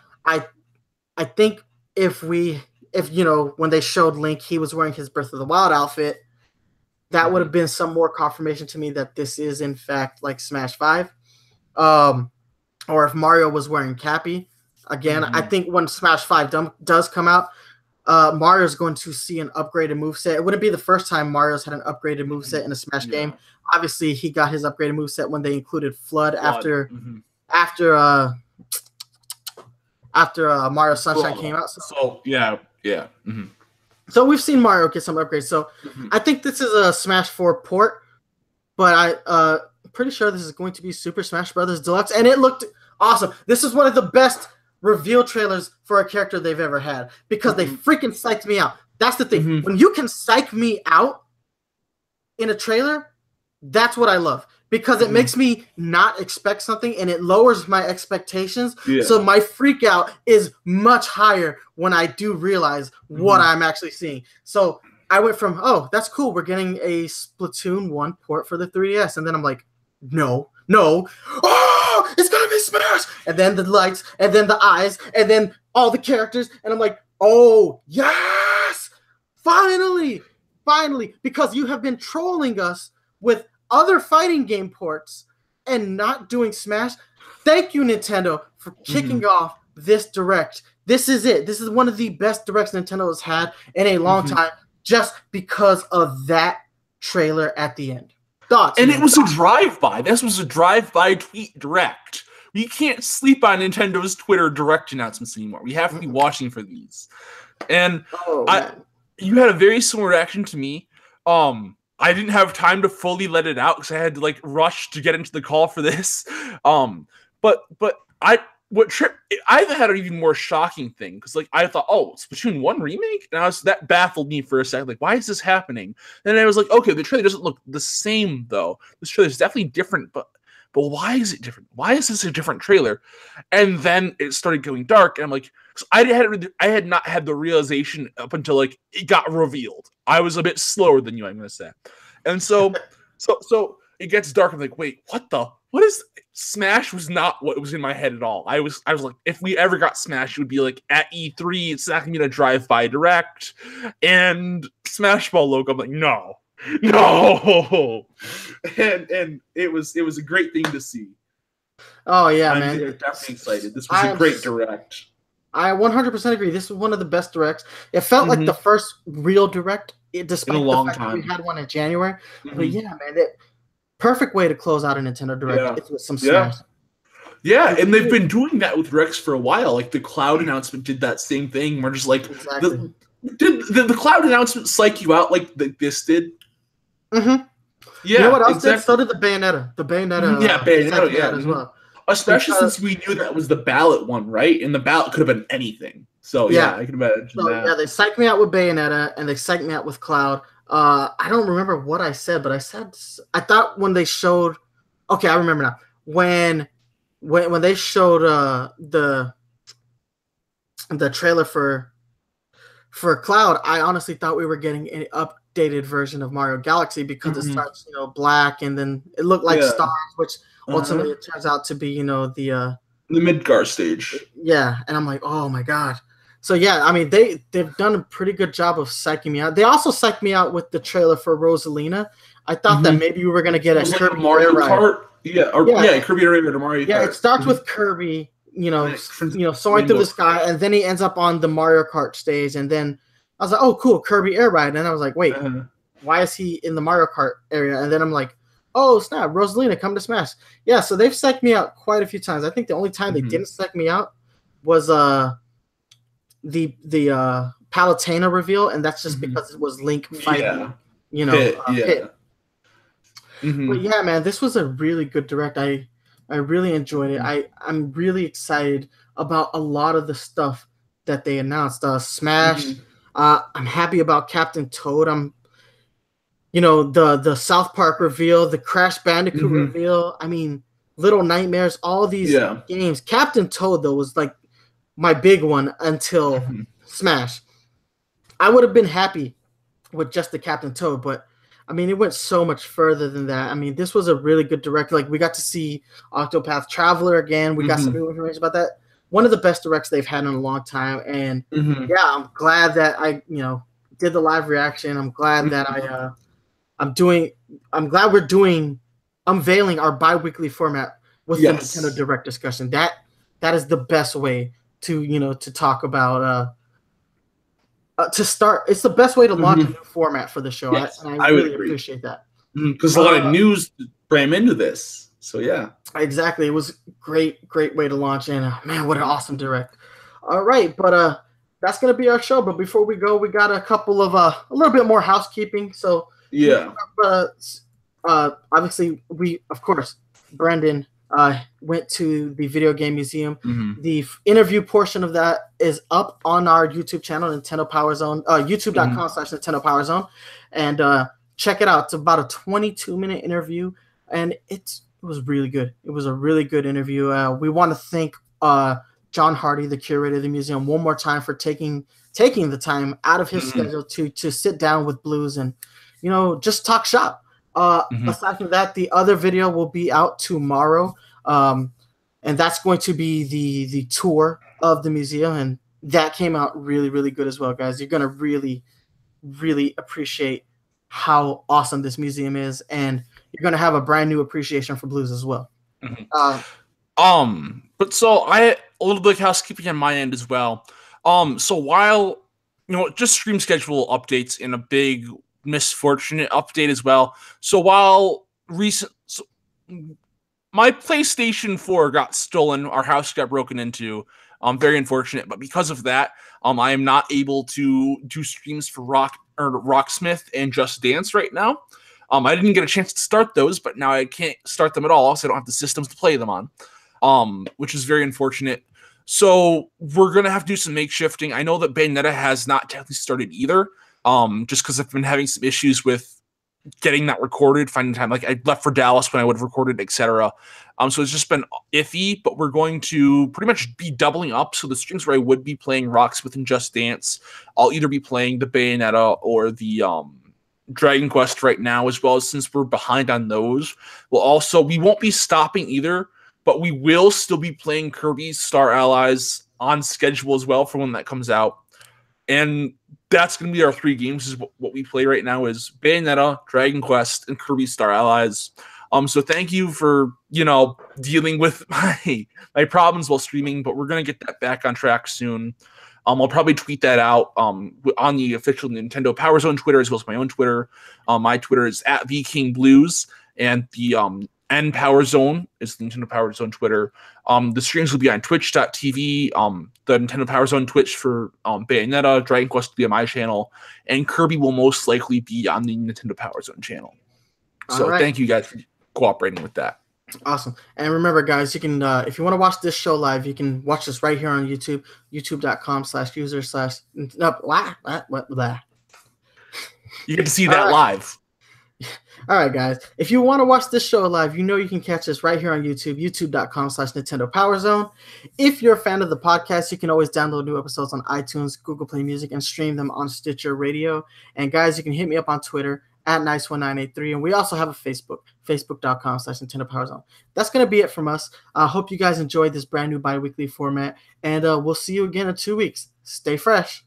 [SPEAKER 1] think if when they showed Link, he was wearing his Breath of the Wild outfit, that would have been some more confirmation to me that this is in fact like Smash 5. Or if Mario was wearing Cappy. Again, I think when Smash 5 does come out, Mario's going to see an upgraded moveset. It wouldn't be the first time Mario's had an upgraded moveset in a Smash game. Obviously, he got his upgraded moveset when they included Flood. after Mario Sunshine came out. So we've seen Mario get some upgrades. So I think this is a Smash 4 port, but I'm pretty sure this is going to be Super Smash Bros. Deluxe, and it looked awesome. This is one of the best reveal trailers for a character they've ever had because they freaking psyched me out. That's the thing. When you can psych me out in a trailer, that's what I love. Because it makes me not expect something and it lowers my expectations. Yeah. So my freak out is much higher when I do realize what I'm actually seeing. So I went from, oh, that's cool. We're getting a Splatoon 1 port for the 3DS. And then I'm like, no. Oh, it's going to be Smash. And then the lights and then the eyes and then all the characters. And I'm like, oh, yes. Finally. Because you have been trolling us with other fighting game ports and not doing Smash. Thank you, Nintendo, for kicking off this Direct. This is it. This is one of the best Directs Nintendo has had in a long time, just because of that trailer at the end. Thoughts?
[SPEAKER 4] And it was a drive-by. This was a drive-by tweet Direct. We can't sleep on Nintendo's Twitter Direct announcements anymore. We have to be watching for these. And you had a very similar reaction to me. I didn't have time to fully let it out because I had to like rush to get into the call for this. But I had an even more shocking thing because like I thought, oh, Splatoon 1 remake, and that baffled me for a second. Like, why is this happening? And I was like, okay, the trailer doesn't look the same though. This trailer is definitely different, but why is it different? Why is this a different trailer? And then it started going dark, and I'm like, I had not had the realization up until like it got revealed. I was a bit slower than you, I'm gonna say. And so it gets dark. I'm like, wait, what is Smash? Was not what was in my head at all. I was like, if we ever got Smash, it would be like at E3. It's not gonna be a drive-by Direct and Smash Ball logo. I'm like, no. And it was a great thing to see.
[SPEAKER 1] Oh yeah,
[SPEAKER 4] I'm
[SPEAKER 1] man.
[SPEAKER 4] definitely excited. This was a great Direct.
[SPEAKER 1] I 100% agree. This was one of the best Directs. It felt like the first real Direct, despite
[SPEAKER 4] in a long
[SPEAKER 1] the fact
[SPEAKER 4] time.
[SPEAKER 1] that we had one in January. But yeah, man, perfect way to close out a Nintendo Direct. It's with some Smash.
[SPEAKER 4] Yeah, and they've been doing that with Directs for a while. Like the Cloud announcement did that same thing. We're just like, did the Cloud announcement psych you out like this did?
[SPEAKER 1] Yeah, you know what else did? So did the Bayonetta. The Bayonetta.
[SPEAKER 4] Bayonetta
[SPEAKER 1] as well.
[SPEAKER 4] Especially since we knew that was the ballot one, right? And the ballot could have been anything. So yeah, I can imagine that.
[SPEAKER 1] Yeah, they psyched me out with Bayonetta, and they psyched me out with Cloud. I don't remember what I said, but I thought when they showed. Okay, I remember now. When they showed the trailer for Cloud, I honestly thought we were getting an updated version of Mario Galaxy because it starts, black, and then it looked like stars, which ultimately it turns out to be, the
[SPEAKER 4] Midgar stage.
[SPEAKER 1] Yeah, and I'm like, oh my god. So yeah, I mean they've done a pretty good job of psyching me out. They also psyched me out with the trailer for Rosalina. I thought that maybe we were gonna get a Kirby
[SPEAKER 4] Mario Kart. Kirby Air Ride or Mario Kart.
[SPEAKER 1] Yeah, it starts with Kirby, soaring through the sky, and then he ends up on the Mario Kart stage, and then I was like, oh cool, Kirby Air Ride, and I was like, wait, why is he in the Mario Kart area? And then I'm like, oh snap, Rosalina, come to Smash. Yeah, so they've psyched me out quite a few times. I think the only time they didn't psych me out was the Palutena reveal, and that's just because it was Link fighting, Pit. But yeah, man, this was a really good Direct. I really enjoyed it. I'm really excited about a lot of the stuff that they announced. Smash. I'm happy about Captain Toad. I'm the South Park reveal, the Crash Bandicoot reveal. I mean, Little Nightmares, all these games. Captain Toad, though, was like my big one until Smash. I would have been happy with just the Captain Toad, but I mean, it went so much further than that. I mean, this was a really good Direct. Like, we got to see Octopath Traveler again. We got some new information about that. One of the best Directs they've had in a long time. And yeah, I'm glad that I, did the live reaction. I'm glad that I'm glad we're unveiling our bi-weekly format with the Nintendo Direct discussion. That is the best way to talk about to start. It's the best way to launch a new format for the show.
[SPEAKER 4] Yes,
[SPEAKER 1] I really appreciate that
[SPEAKER 4] because a lot of news cram into this. So yeah,
[SPEAKER 1] exactly. It was great way to launch in. Man, what an awesome Direct. All right, but that's gonna be our show. But before we go, we got a couple of a little bit more housekeeping. So yeah, obviously of course Brendan went to the Video Game Museum. The interview portion of that is up on our YouTube channel, Nintendo Power Zone, youtube.com/Nintendo Power Zone, and check it out. It's about a 22-minute interview, and it was really good. It was a really good interview. We want to thank John Hardy, the curator of the museum, one more time for taking the time out of his schedule to sit down with Blues and just talk shop. Aside from that, the other video will be out tomorrow, and that's going to be the tour of the museum, and that came out really, really good as well, guys. You're going to really, really appreciate how awesome this museum is, and you're going to have a brand new appreciation for blues as well.
[SPEAKER 4] But so a little bit of housekeeping on my end as well. So while just stream schedule updates and a big misfortunate update as well. So while my PlayStation 4 got stolen, our house got broken into. Very unfortunate, but because of that, I am not able to do streams for Rocksmith and Just Dance right now. I didn't get a chance to start those, but now I can't start them at all, so I don't have the systems to play them on, which is very unfortunate. So we're going to have to do some makeshifting. I know that Bayonetta has not technically started either, just because I've been having some issues with getting that recorded, finding time. Like I left for Dallas when I would have recorded, etc. So it's just been iffy, but we're going to pretty much be doubling up. So the streams where I would be playing Rocksmith and Just Dance, I'll either be playing the Bayonetta or the Dragon Quest right now, as well as since we're behind on those. We won't be stopping either, but we will still be playing Kirby Star Allies on schedule as well for when that comes out. And that's going to be our 3 games. Is what we play right now is Bayonetta, Dragon Quest, and Kirby Star Allies. So thank you for dealing with my problems while streaming, but we're going to get that back on track soon. I'll probably tweet that out on the official Nintendo Power Zone Twitter as well as my own Twitter. My Twitter is @VKingBlues, and the N Power Zone is the Nintendo Power Zone Twitter. The streams will be on twitch.tv, the Nintendo Power Zone Twitch for Bayonetta, Dragon Quest will be on my channel, and Kirby will most likely be on the Nintendo Power Zone channel. So Thank you guys for cooperating with that.
[SPEAKER 1] Awesome. And remember, guys, you can, if you want to watch this show live, you can watch this right here on YouTube, youtube.com/user/
[SPEAKER 4] You get to see that live.
[SPEAKER 1] All right, guys. If you want to watch this show live, you can catch us right here on YouTube, youtube.com/Nintendo Power Zone. If you're a fan of the podcast, you can always download new episodes on iTunes, Google Play Music, and stream them on Stitcher Radio. And guys, you can hit me up on Twitter @Nice1983. And we also have a Facebook, facebook.com/Nintendo Power Zone. That's going to be it from us. I hope you guys enjoyed this brand new bi-weekly format, and we'll see you again in 2 weeks. Stay fresh.